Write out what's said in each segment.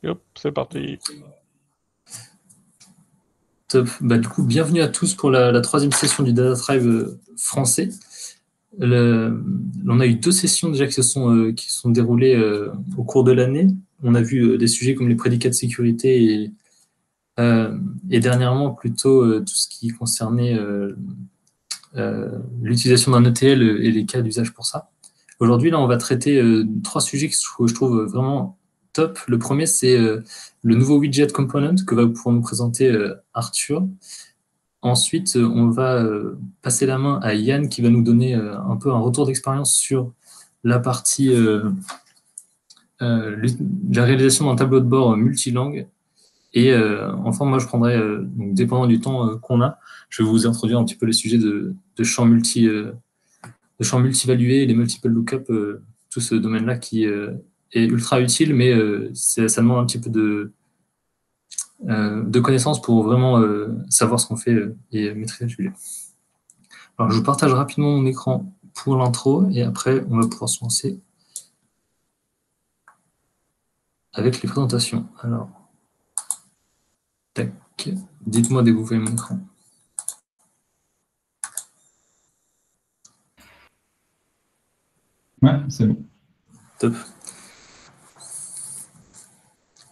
Hop, c'est parti. Top. Bah, du coup, bienvenue à tous pour la troisième session du Data Tribe français. On a eu deux sessions déjà qui sont déroulées au cours de l'année. On a vu des sujets comme les prédicats de sécurité et dernièrement plutôt tout ce qui concernait l'utilisation d'un ETL et les cas d'usage pour ça. Aujourd'hui, là, on va traiter trois sujets que je trouve vraiment top. Le premier, c'est le nouveau widget component que va pouvoir nous présenter Arthur. Ensuite, on va passer la main à Yann qui va nous donner un peu un retour d'expérience sur la partie la réalisation d'un tableau de bord multilangue. Et enfin, moi, je prendrai, donc, dépendant du temps qu'on a, je vais vous introduire un petit peu les sujets de champs multivalués, les multiple lookup, tout ce domaine-là qui est ultra utile, mais ça demande un petit peu de connaissances pour vraiment savoir ce qu'on fait et maîtriser le sujet. Alors, je vous partage rapidement mon écran pour l'intro et après, on va pouvoir se lancer avec les présentations. Alors, tac, dites-moi dès que vous voyez mon écran. Ouais, c'est bon. Top.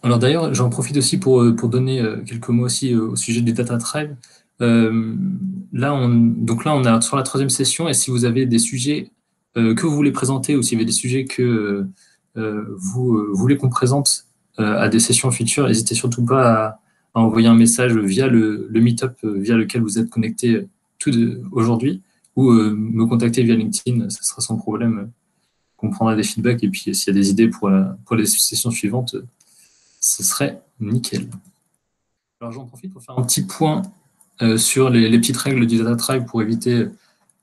Alors d'ailleurs, j'en profite aussi pour donner quelques mots aussi au sujet du Data Tribe. Là, on est sur la troisième session et si vous avez des sujets que vous voulez présenter ou s'il y avait des sujets que vous voulez qu'on présente à des sessions futures, n'hésitez surtout pas à envoyer un message via le meetup via lequel vous êtes connecté aujourd'hui ou me contacter via LinkedIn, ça sera sans problème. On prendra des feedbacks et puis s'il y a des idées pour les sessions suivantes, ce serait nickel. Alors j'en profite pour faire un petit point sur les petites règles du Data Tribe pour éviter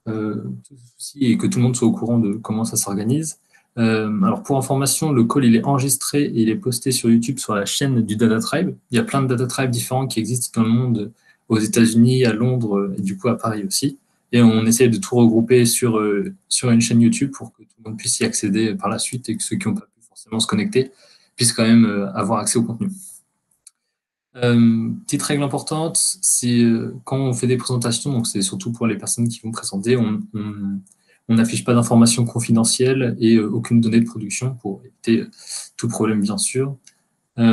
tout souci et que tout le monde soit au courant de comment ça s'organise. Alors pour information, le call il est enregistré et il est posté sur YouTube sur la chaîne du Data Tribe. Il y a plein de Data Tribes différents qui existent dans le monde, aux États-Unis, à Londres et du coup à Paris aussi. Et on essaie de tout regrouper sur une chaîne YouTube pour que tout le monde puisse y accéder par la suite et que ceux qui n'ont pas pu forcément se connecter puissent quand même avoir accès au contenu. Petite règle importante, c'est quand on fait des présentations, donc c'est surtout pour les personnes qui vont présenter, on n'affiche pas d'informations confidentielles et aucune donnée de production pour éviter tout problème, bien sûr. Au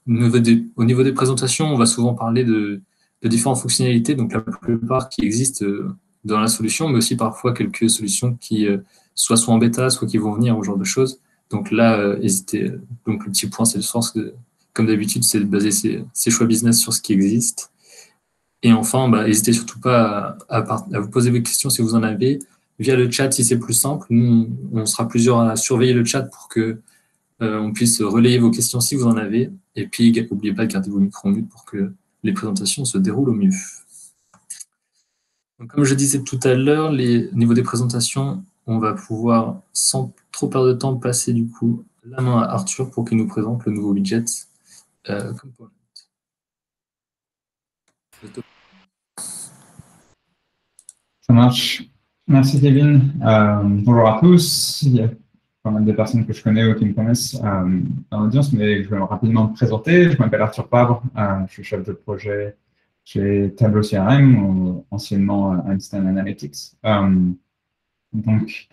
niveau des présentations, on va souvent parler de différentes fonctionnalités, donc la plupart qui existent dans la solution, mais aussi parfois quelques solutions qui soit sont en bêta, soit qui vont venir, au genre de choses. Donc là, hésitez. Donc le petit point, c'est le sens de comme d'habitude, c'est de baser ses choix business sur ce qui existe. Et enfin, n'hésitez surtout pas à vous poser vos questions si vous en avez, via le chat si c'est plus simple. Nous, on sera plusieurs à surveiller le chat pour que on puisse relayer vos questions si vous en avez. Et puis, n'oubliez pas de garder vos micros mute pour que les présentations se déroulent au mieux. Donc, comme je disais tout à l'heure, au niveau des présentations, on va pouvoir, sans trop perdre de temps, passer du coup la main à Arthur pour qu'il nous présente le nouveau widget component. Ça marche. Merci Kevin. Bonjour à tous. Il y a pas mal de personnes que je connais ou qui me connaissent dans l'audience, mais je vais rapidement me présenter. Je m'appelle Arthur Pabre. Je suis chef de projet chez Tableau CRM, ou anciennement Einstein Analytics. Donc,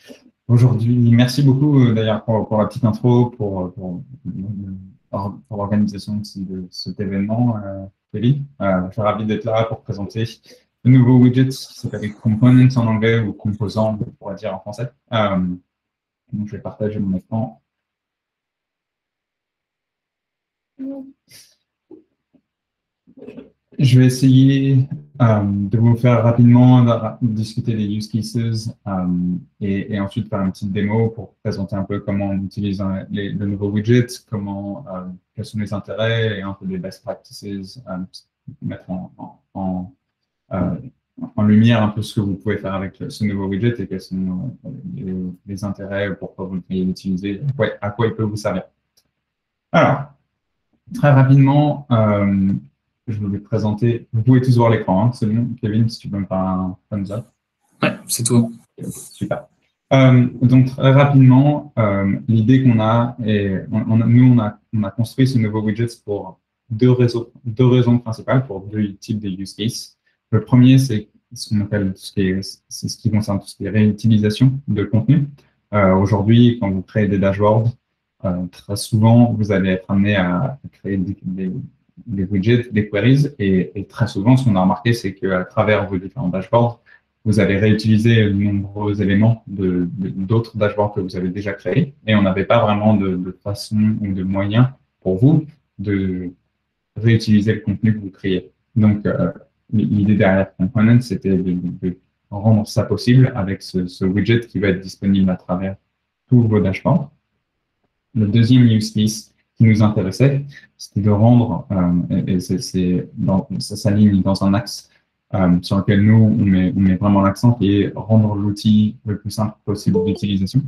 aujourd'hui, merci beaucoup d'ailleurs pour la petite intro, pour l'organisation de cet événement, Kevin. Je suis ravi d'être là pour présenter le nouveau widget qui s'appelle Components en anglais ou composants, on pourrait dire en français. Donc, je vais partager mon écran. Je vais essayer de vous faire rapidement discuter des use cases et ensuite faire une petite démo pour présenter un peu comment on utilise le nouveau widget, quels sont les intérêts et un peu des best practices, mettre en lumière un peu ce que vous pouvez faire avec ce nouveau widget et quels sont les intérêts, pourquoi vous devriez l'utiliser, à quoi il peut vous servir. Alors, très rapidement, je vais vous présenter. Vous pouvez tous voir l'écran, hein, c'est bon. Kevin, si tu peux me faire un thumbs up. Ouais, c'est tout. Super. Donc, très rapidement, l'idée qu'on a, et on a construit ce nouveau widget pour deux raisons principales, pour deux types de use cases. Le premier, c'est ce qu'on appelle c'est ce qui concerne tout ce qui est réutilisation de contenu. Aujourd'hui, quand vous créez des dashboards, très souvent, vous allez être amené à créer des widgets, des queries, et très souvent, ce qu'on a remarqué, c'est qu'à travers vos différents dashboards, vous allez réutiliser de nombreux éléments d'autres dashboards que vous avez déjà créés, et on n'avait pas vraiment de façon ou de moyen pour vous de réutiliser le contenu que vous créez. Donc, l'idée derrière Component, c'était de rendre ça possible avec ce widget qui va être disponible à travers tous vos dashboards. Le deuxième use case qui nous intéressait, c'était de rendre, et ça s'aligne dans un axe sur lequel nous, on met vraiment l'accent, qui est rendre l'outil le plus simple possible d'utilisation.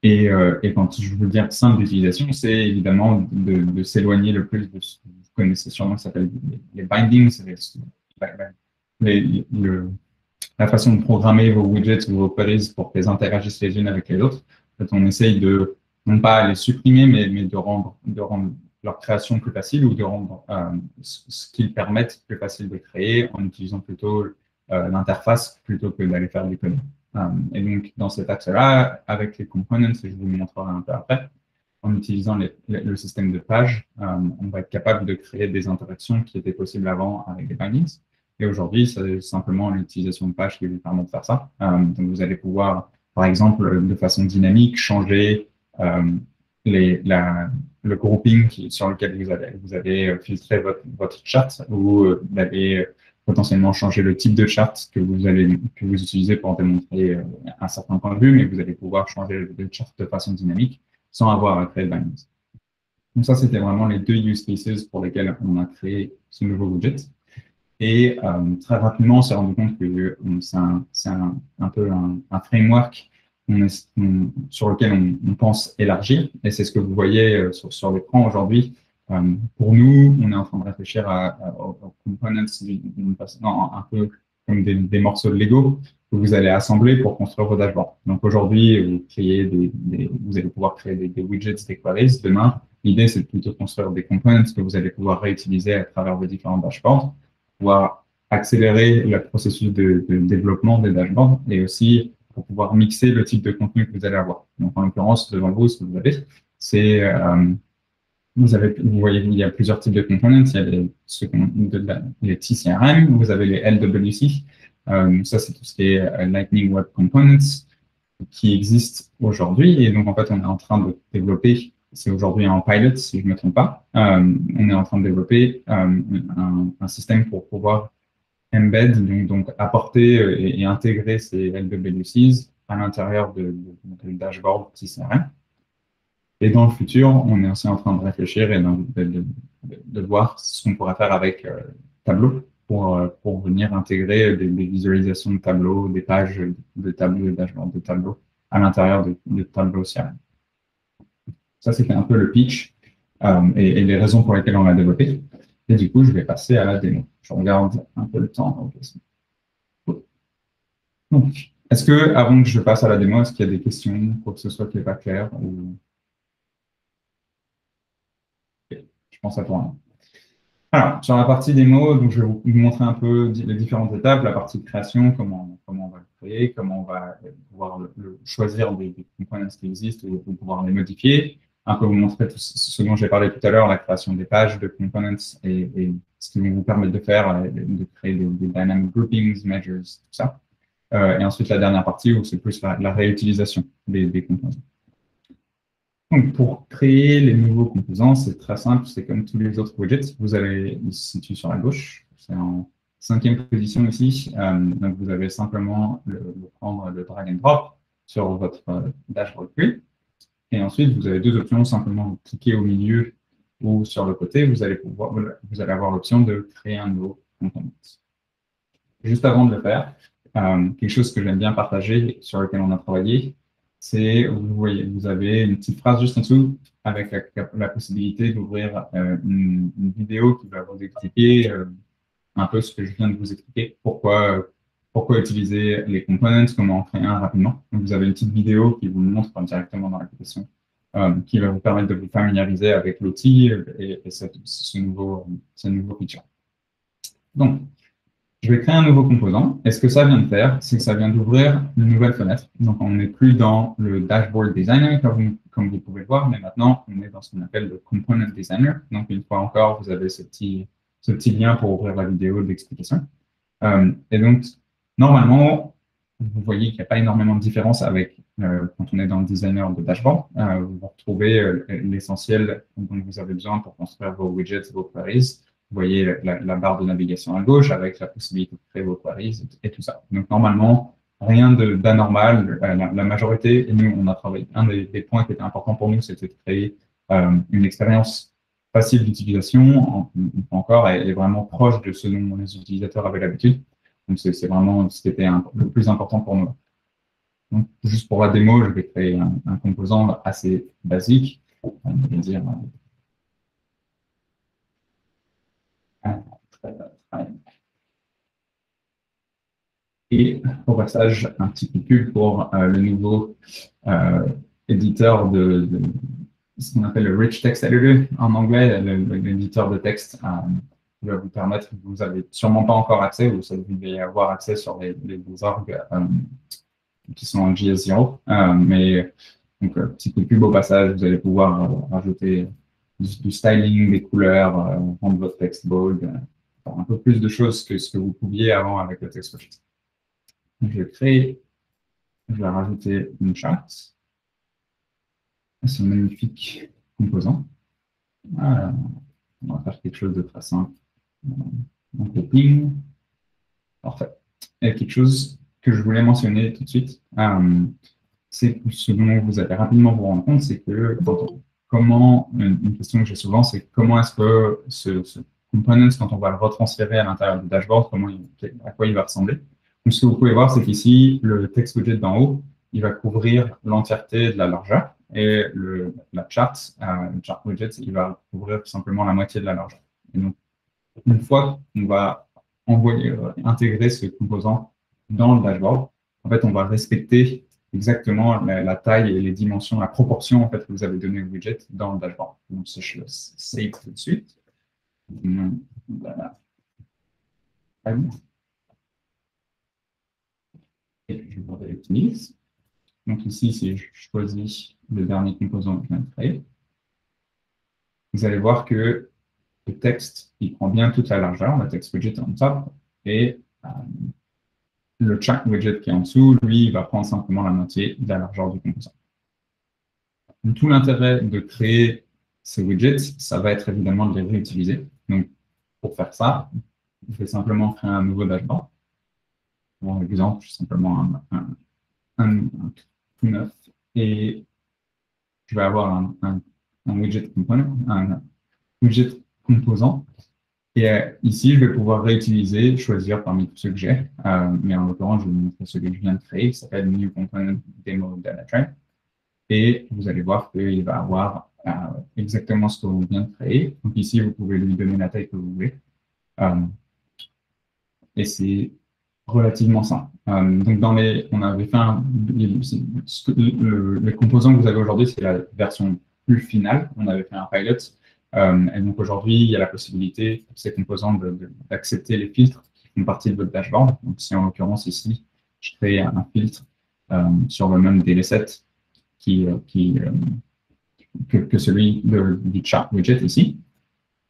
Et quand je veux dire simple d'utilisation, c'est évidemment de s'éloigner le plus de ce que vous connaissez sûrement, ça s'appelle les bindings, la façon de programmer vos widgets ou vos queries pour qu'elles interagissent les unes avec les autres. En fait, on essaye de, non pas les supprimer, mais de rendre leur création plus facile ou de rendre ce qu'ils permettent plus facile de créer en utilisant plutôt l'interface plutôt que d'aller faire du code. Et donc, dans cet axe-là, avec les components, je vous le montrerai un peu après, en utilisant le système de pages, on va être capable de créer des interactions qui étaient possibles avant avec les bindings. Et aujourd'hui, c'est simplement l'utilisation de pages qui vous permet de faire ça. Donc, vous allez pouvoir, par exemple, de façon dynamique, changer le grouping sur lequel vous allez filtrer votre chart ou d'aller potentiellement changer le type de chart que vous utilisez pour démontrer un certain point de vue, mais vous allez pouvoir changer le chart de façon dynamique sans avoir à créer de bindings. Donc ça, c'était vraiment les deux use cases pour lesquels on a créé ce nouveau widget. Et très rapidement, on s'est rendu compte que c'est un peu un framework sur lequel on pense élargir. Et c'est ce que vous voyez sur l'écran aujourd'hui. Pour nous, on est en train de réfléchir aux components un peu comme des morceaux de Lego que vous allez assembler pour construire vos dashboards. Donc aujourd'hui, vous allez pouvoir créer des widgets, des queries. Demain, l'idée, c'est plutôt de construire des components que vous allez pouvoir réutiliser à travers vos différents dashboards, pouvoir accélérer le processus de développement des dashboards et aussi pour pouvoir mixer le type de contenu que vous allez avoir. Donc, en l'occurrence, devant vous, ce que vous avez, c'est, vous voyez, il y a plusieurs types de components. Il y a les TCRM, vous avez les LWC. Ça, c'est tout ce qui est Lightning Web Components qui existent aujourd'hui. Et donc, en fait, on est en train de développer, c'est aujourd'hui en pilot, si je ne me trompe pas, on est en train de développer un système pour pouvoir embed, donc apporter et intégrer ces LWCs à l'intérieur de dashboard TCRM. Et dans le futur, on est aussi en train de réfléchir et de voir ce qu'on pourrait faire avec Tableau pour venir intégrer des visualisations de tableaux, des pages de tableaux, des dashboards de tableaux à l'intérieur de Tableau CRM. Ça, c'était un peu le pitch et les raisons pour lesquelles on l'a développé. Et du coup, je vais passer à la démo. Je regarde un peu le temps. Donc, est-ce que, avant que je passe à la démo, est-ce qu'il y a des questions, quoi que ce soit qui n'est pas clair ou... Okay. Je pense à toi. Alors, sur la partie démo, donc je vais vous montrer un peu les différentes étapes, la partie de création, comment on va le créer, comment on va pouvoir choisir des components qui existent et pouvoir les modifier. Un peu vous montrer tout ce dont j'ai parlé tout à l'heure, la création des pages de components et ce qui va vous permettre de faire, de créer des dynamic groupings, measures, tout ça. Et ensuite, la dernière partie où c'est plus la réutilisation des composants. Donc, pour créer les nouveaux composants, c'est très simple, c'est comme tous les autres widgets. Vous allez se situer sur la gauche, c'est en 5e position ici. Donc, vous avez simplement prendre le drag and drop sur votre dashboard query. Et ensuite, vous avez deux options, simplement cliquer au milieu ou sur le côté, vous allez avoir l'option de créer un nouveau component. Juste avant de le faire, quelque chose que j'aime bien partager, sur lequel on a travaillé, c'est, vous avez une petite phrase juste en dessous avec la possibilité d'ouvrir une vidéo qui va vous expliquer un peu ce que je viens de vous expliquer, pourquoi pourquoi utiliser les components, comment en créer un rapidement. Donc, vous avez une petite vidéo qui vous montre directement dans l'application, qui va vous permettre de vous familiariser avec l'outil et ce nouveau feature. Donc, je vais créer un nouveau composant. Et ce que ça vient de faire, c'est que ça vient d'ouvrir une nouvelle fenêtre. Donc, on n'est plus dans le dashboard designer, comme vous pouvez le voir, mais maintenant, on est dans ce qu'on appelle le component designer. Donc, une fois encore, vous avez ce petit lien pour ouvrir la vidéo d'explication. Et donc, normalement, vous voyez qu'il n'y a pas énormément de différence avec quand on est dans le designer de dashboard. Vous retrouvez l'essentiel dont vous avez besoin pour construire vos widgets, vos queries. Vous voyez la barre de navigation à gauche avec la possibilité de créer vos queries et tout ça. Donc, normalement, rien d'anormal. La majorité, et nous, on a travaillé, un des points qui était important pour nous, c'était de créer une expérience facile d'utilisation, encore, est vraiment proche de ce dont les utilisateurs avaient l'habitude. Donc, c'est vraiment ce qui était le plus important pour nous. Donc, juste pour la démo, je vais créer un composant assez basique. Je vais dire et au passage, un petit peu de pub pour le nouveau éditeur de ce qu'on appelle le Rich Text Editor en anglais, l'éditeur de texte qui va vous permettre, vous n'avez sûrement pas encore accès, vous devez avoir accès sur les orgs qui sont en JS0, mais donc, petit coup de pub au passage, vous allez pouvoir rajouter du styling, des couleurs, rendre votre texte bold, un peu plus de choses que ce que vous pouviez avant avec le TextWidget. Je vais rajouter une charte. C'est un magnifique composant. Voilà. On va faire quelque chose de très simple. Un coping. Parfait. Et quelque chose que je voulais mentionner tout de suite, c'est ce dont vous allez rapidement vous rendre compte, c'est que une question que j'ai souvent, c'est comment est-ce que ce component, quand on va le retransférer à l'intérieur du dashboard, à quoi il va ressembler. Donc, ce que vous pouvez voir, c'est qu'ici, le text widget d'en haut, il va couvrir l'entièreté de la largeur. Et la chart, le chart widget, il va couvrir simplement la moitié de la largeur. Et donc, une fois qu'on va intégrer ce composant dans le dashboard, en fait, on va respecter exactement la taille et les dimensions, la proportion en fait, que vous avez donné au widget dans le dashboard. Donc, si je le save tout de suite, voilà. Et je vais l'utiliser. Donc ici, si je choisis le dernier composant que je viens de créer, vous allez voir que le texte, il prend bien toute la largeur, le text widget en top, et le chart widget qui est en dessous, lui, il va prendre simplement la moitié de la largeur du composant. Donc, tout l'intérêt de créer ces widgets, ça va être évidemment de les réutiliser. Donc, pour faire ça, je vais simplement créer un nouveau dashboard. Par exemple, simplement un tout neuf, et je vais avoir un widget component, un widget composant. Et ici, je vais pouvoir réutiliser, choisir parmi tous ceux que j'ai. Mais en l'occurrence, je vais vous montrer celui que je viens de créer, qui s'appelle New Component Demo Data Train. Et vous allez voir qu'il va avoir exactement ce que vous venez de créer. Donc ici, vous pouvez lui donner la taille que vous voulez. Et c'est relativement simple. Donc, on avait fait les composants que vous avez aujourd'hui, c'est la version plus finale. On avait fait un pilot. Et donc, aujourd'hui, il y a la possibilité pour ces composants d'accepter les filtres qui font partie de votre dashboard. Donc, si en l'occurrence, ici, je crée un filtre sur le même délai set que celui du chart widget ici.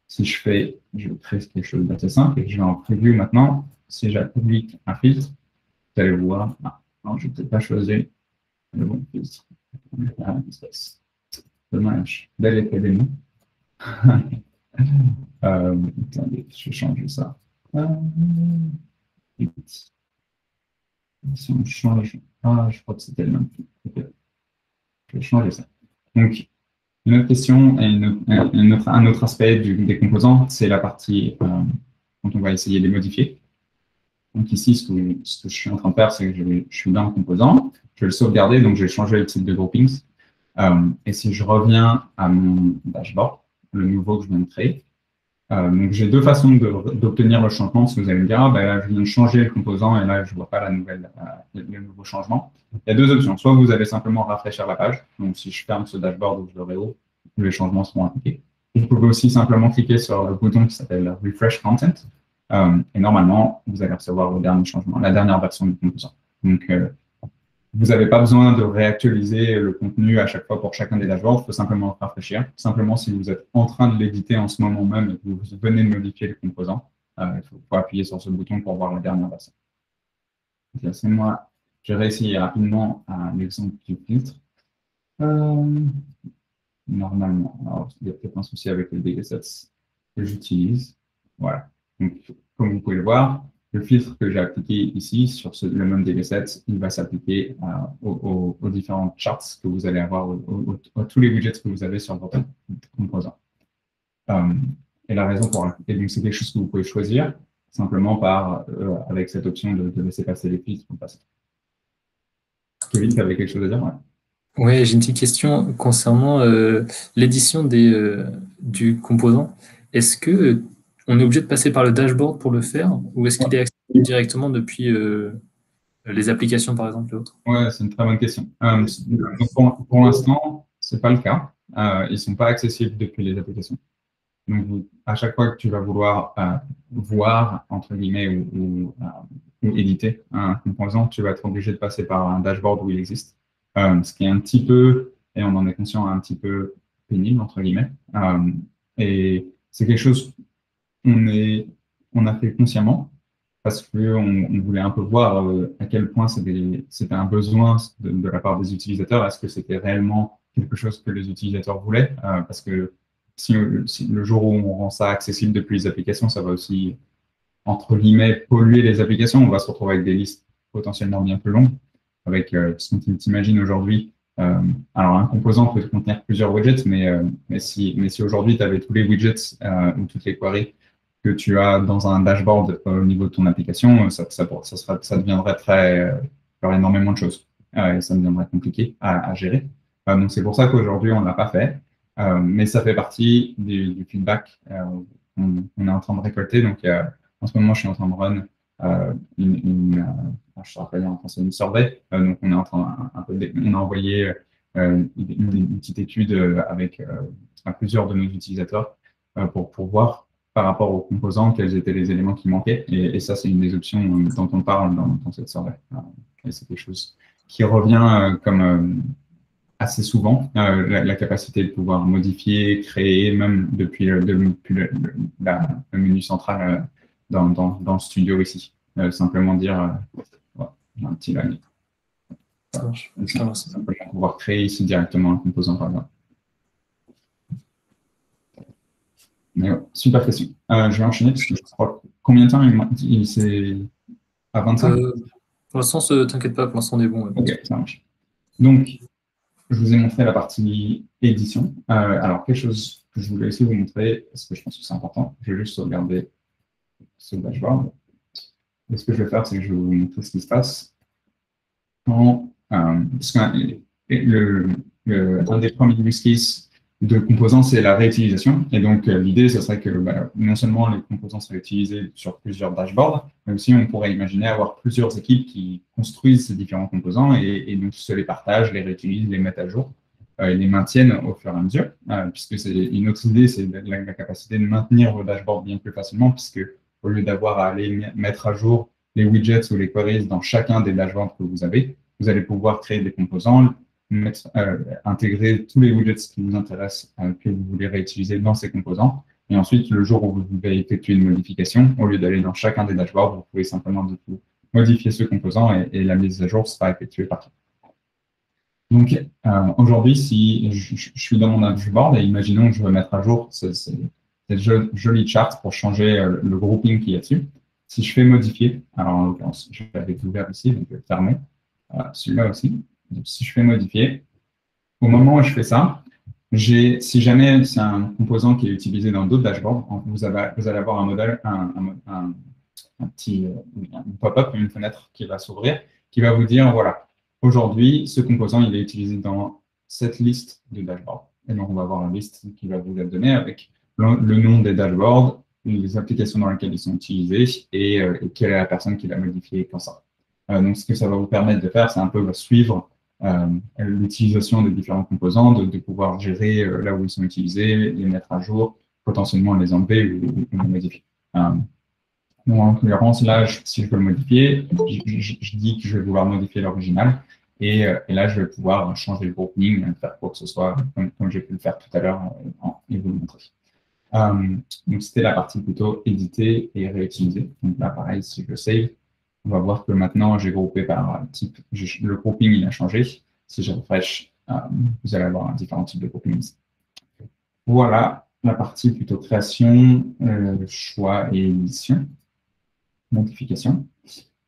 Si je crée quelque chose d'assez simple et que je vais en preview maintenant, si j'applique un filtre, vous allez voir, non, je ne vais peut-être pas choisir le bon filtre. Dommage, bel effet des mots. Attendez, je vais changer ça. Si on change, je crois que c'était le même filtre. Okay. Je vais changer ça. Donc, une autre question et un autre aspect des composants, c'est la partie quand on va essayer de les modifier. Donc ici, ce que je suis en train de faire, c'est que je suis dans le composant, je vais le sauvegarder, donc je vais changer le type de groupings. Et si je reviens à mon dashboard, le nouveau que je viens de créer, Donc, j'ai deux façons d'obtenir le changement. Si vous allez me dire, ah, ben là, je viens de changer le composant et là, je ne vois pas le nouveau changement. Il y a deux options. Soit vous allez simplement rafraîchir la page. Donc, si je ferme ce dashboard ou je le réouvre, les changements seront appliqués. Vous pouvez aussi simplement cliquer sur le bouton qui s'appelle Refresh Content. Et normalement, vous allez recevoir le dernier changement, la dernière version du composant. Donc, vous n'avez pas besoin de réactualiser le contenu à chaque fois pour chacun des dashboards, il faut simplement le rafraîchir. Simplement, si vous êtes en train de l'éditer en ce moment même et que vous venez de modifier le composant, il faut appuyer sur ce bouton pour voir la dernière version. Laissez-moi, je vais essayer rapidement l'exemple du filtre. Normalement, alors, il y a peut-être un souci avec les datasets que j'utilise. Voilà. Donc, comme vous pouvez le voir, le filtre que j'ai appliqué ici sur le même dataset, il va s'appliquer aux différents charts que vous allez avoir, à tous les widgets que vous avez sur votre composant. Et la raison pour laquelle, donc c'est quelque chose que vous pouvez choisir simplement avec cette option de laisser passer les filtres. Kevin, tu avais quelque chose à dire? Ouais. Oui, j'ai une petite question concernant l'édition du composant. Est-ce que on est obligé de passer par le dashboard pour le faire ou est-ce qu'il est accessible directement depuis les applications, par exemple, et autres? Ouais, c'est une très bonne question. Donc pour l'instant, ce n'est pas le cas. Ils ne sont pas accessibles depuis les applications. Donc, à chaque fois que tu vas vouloir voir, entre guillemets, ou éditer un composant, tu vas être obligé de passer par un dashboard où il existe. Ce qui est un petit peu, et on en est conscient, un petit peu pénible, entre guillemets. Et c'est quelque chose qu'on a fait consciemment parce qu'on voulait un peu voir à quel point c'était un besoin de la part des utilisateurs. Est-ce que c'était réellement quelque chose que les utilisateurs voulaient? Parce que si le jour où on rend ça accessible depuis les applications, ça va aussi, entre guillemets, polluer les applications. On va se retrouver avec des listes potentiellement bien plus longues. Avec ce qu'on t'imagine aujourd'hui, alors un composant peut contenir plusieurs widgets, mais si aujourd'hui tu avais tous les widgets ou toutes les queries que tu as dans un dashboard au niveau de ton application, ça deviendrait il y aurait énormément de choses et ça deviendrait compliqué à gérer. Donc c'est pour ça qu'aujourd'hui on ne l'a pas fait, mais ça fait partie du feedback qu'on est en train de récolter. Donc en ce moment, je suis en train de run je ne sais pas en français, une survey. Donc, on est en train on a envoyé une petite étude avec à plusieurs de nos utilisateurs pour voir par rapport aux composants quels étaient les éléments qui manquaient. Et ça, c'est une des options dont on parle dans cette survey. Et c'est quelque chose qui revient comme assez souvent, la capacité de pouvoir modifier, créer, même depuis le menu central dans le studio ici. Simplement dire, j'ai un petit lag. Ça marche. Simplement pouvoir créer ici directement un composant par exemple. Mais ouais, super question. Je vais enchaîner parce que je crois combien de temps c'est à 25 pour l'instant, t'inquiète pas, pour l'instant on est bon. Ok, ça marche. Donc, je vous ai montré la partie édition. Alors, quelque chose que je voulais aussi vous montrer, parce que je pense que c'est important, je vais juste sauvegarder ce dashboard. Et ce que je vais faire, c'est que je vais vous montrer ce qui se passe parce qu'un des premiers use cases de composants, c'est la réutilisation. Et donc, l'idée, ce serait que non seulement les composants seraient utilisés sur plusieurs dashboards, mais aussi on pourrait imaginer avoir plusieurs équipes qui construisent ces différents composants et donc se les partagent, les réutilisent, les mettent à jour et les maintiennent au fur et à mesure. Puisque c'est une autre idée, c'est la capacité de maintenir vos dashboards bien plus facilement, puisque au lieu d'avoir à aller mettre à jour les widgets ou les queries dans chacun des dashboards que vous avez, vous allez pouvoir créer des composants, intégrer tous les widgets qui vous intéressent, que vous voulez réutiliser dans ces composants. Et ensuite, le jour où vous devez effectuer une modification, au lieu d'aller dans chacun des dashboards, vous pouvez simplement modifier ce composant et la mise à jour sera effectuée partout. Donc, aujourd'hui, si je suis dans mon dashboard et imaginons que je veux mettre à jour cette jolie charte pour changer le grouping qu'il y a dessus. Si je fais modifier, alors en l'occurrence, je l'avais ouvert ici, donc je vais fermer. Celui-là aussi. Donc, si je fais modifier, au moment où je fais ça, si jamais c'est un composant qui est utilisé dans d'autres dashboards, vous allez avoir un modèle, un petit pop-up, une fenêtre qui va s'ouvrir, qui va vous dire, voilà, aujourd'hui, ce composant, il est utilisé dans cette liste de dashboards. Et donc, on va avoir une liste qui va vous être donnée avec le nom des dashboards, les applications dans lesquelles ils sont utilisés et quelle est la personne qui l'a modifié quand ça. Donc, ce que ça va vous permettre de faire, c'est un peu suivre l'utilisation des différents composants, de pouvoir gérer là où ils sont utilisés, les mettre à jour, potentiellement les enlever ou les modifier. Donc, en l'occurrence, là, si je veux le modifier, je dis que je vais vouloir modifier l'original. Et là, je vais pouvoir changer le grouping, faire quoi que ce soit, comme j'ai pu le faire tout à l'heure et vous le montrer. Donc, c'était la partie plutôt éditer et réutiliser. Donc là, pareil, si je save, on va voir que maintenant, j'ai groupé par type. Le grouping, il a changé. Si je refresh, vous allez avoir différents types de groupings. Voilà la partie plutôt création, choix et édition, modification.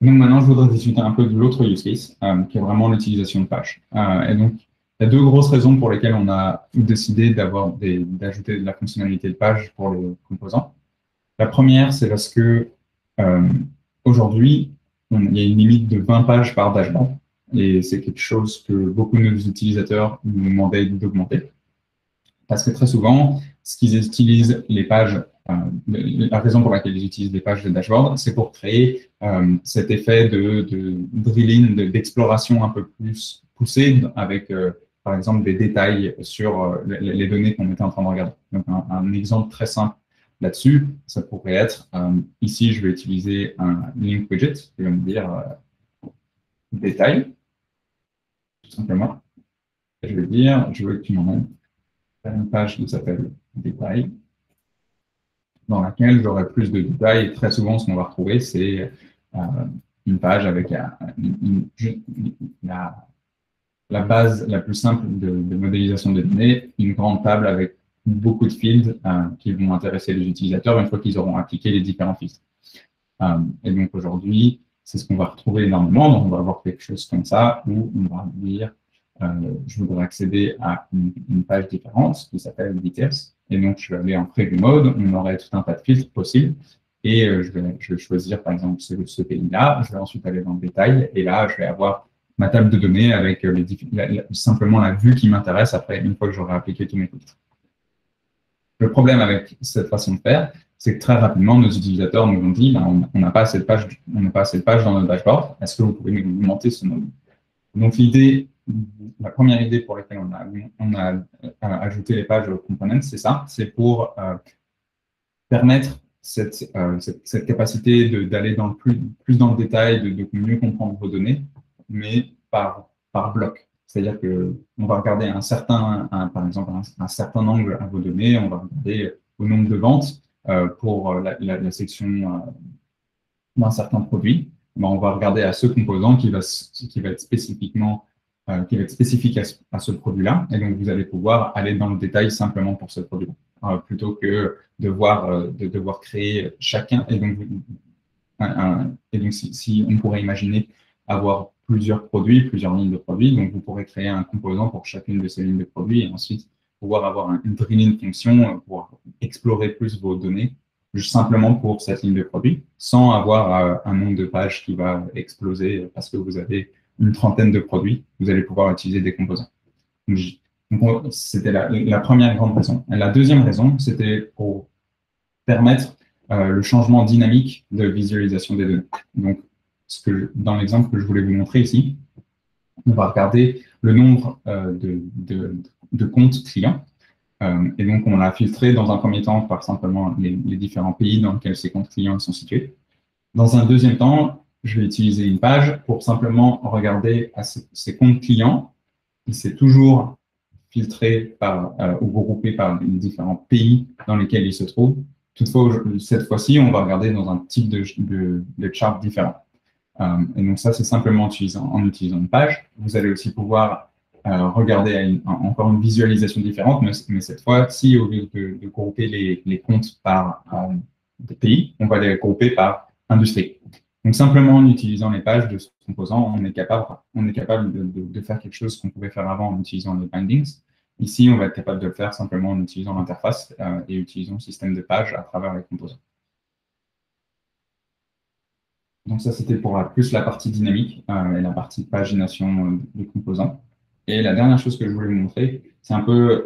Donc maintenant, je voudrais discuter un peu de l'autre use case, qui est vraiment l'utilisation de pages. Et donc, il y a deux grosses raisons pour lesquelles on a décidé d'ajouter de la fonctionnalité de page pour les composants. La première, c'est parce que aujourd'hui, il y a une limite de 20 pages par dashboard. Et c'est quelque chose que beaucoup de nos utilisateurs nous demandaient d'augmenter. Parce que très souvent, ce qu'ils utilisent les pages, la raison pour laquelle ils utilisent des pages de dashboard, c'est pour créer cet effet de drilling, d'exploration un peu plus poussé avec, par exemple, des détails sur les données qu'on était en train de regarder. Donc, un exemple très simple là-dessus, ça pourrait être, ici, je vais utiliser un link widget qui va me dire détail, tout simplement. Je vais dire, je veux que tu m'emmènes une page qui s'appelle détails, dans laquelle j'aurai plus de détails. Et très souvent, ce qu'on va retrouver, c'est une page avec la base la plus simple de modélisation des données, une grande table avec beaucoup de fields qui vont intéresser les utilisateurs une fois qu'ils auront appliqué les différents filtres. Et donc aujourd'hui, c'est ce qu'on va retrouver énormément. Donc on va avoir quelque chose comme ça où on va dire je voudrais accéder à une page différente qui s'appelle Details. Et donc, je vais aller en preview mode. On aurait tout un tas de filtres possibles. Et je vais choisir, par exemple, ce pays-là. Je vais ensuite aller dans le détail. Et là, je vais avoir ma table de données avec simplement la vue qui m'intéresse après, une fois que j'aurai appliqué tous mes filtres. Le problème avec cette façon de faire, c'est que très rapidement, nos utilisateurs nous ont dit ben, on n'a pas assez de pages dans notre dashboard. Est-ce que vous pouvez nous augmenter ce nombre? Donc, la première idée pour laquelle on a ajouté les pages components, c'est ça, c'est pour permettre cette capacité d'aller plus dans le détail, de mieux comprendre vos données, mais par bloc. C'est-à-dire qu'on va regarder par exemple, un certain angle à vos données, on va regarder au nombre de ventes pour la section d'un certain produit. Ben, on va regarder à ce composant qui va être spécifique à ce produit-là. Et donc, vous allez pouvoir aller dans le détail simplement pour ce produit, plutôt que de devoir créer chacun. Et donc, si on pourrait imaginer avoir plusieurs produits, plusieurs lignes de produits, donc vous pourrez créer un composant pour chacune de ces lignes de produits et ensuite pouvoir avoir une drilling fonction pour explorer plus vos données, juste simplement pour cette ligne de produit, sans avoir un nombre de pages qui va exploser parce que vous avez une trentaine de produits, vous allez pouvoir utiliser des composants. Donc, c'était la première grande raison. Et la deuxième raison, c'était pour permettre le changement dynamique de visualisation des données. Donc, dans l'exemple que je voulais vous montrer ici, on va regarder le nombre de comptes clients. Et donc, on l'a filtré dans un premier temps par simplement les différents pays dans lesquels ces comptes clients sont situés. Dans un deuxième temps, je vais utiliser une page pour simplement regarder à ces comptes clients. C'est toujours filtré ou groupé par les différents pays dans lesquels ils se trouvent. Toutefois, cette fois-ci, on va regarder dans un type de chart différent. Et donc ça, c'est simplement en utilisant une page. Vous allez aussi pouvoir regarder encore une visualisation différente, mais cette fois-ci, au lieu de grouper les comptes par des pays, on va les grouper par industrie. Donc simplement en utilisant les pages de ce composant, on est capable de faire quelque chose qu'on pouvait faire avant en utilisant les bindings. Ici, on va être capable de le faire simplement en utilisant l'interface et utilisant le système de pages à travers les composants. Donc ça, c'était pour plus la partie dynamique et la partie pagination des composants. Et la dernière chose que je voulais vous montrer, c'est un peu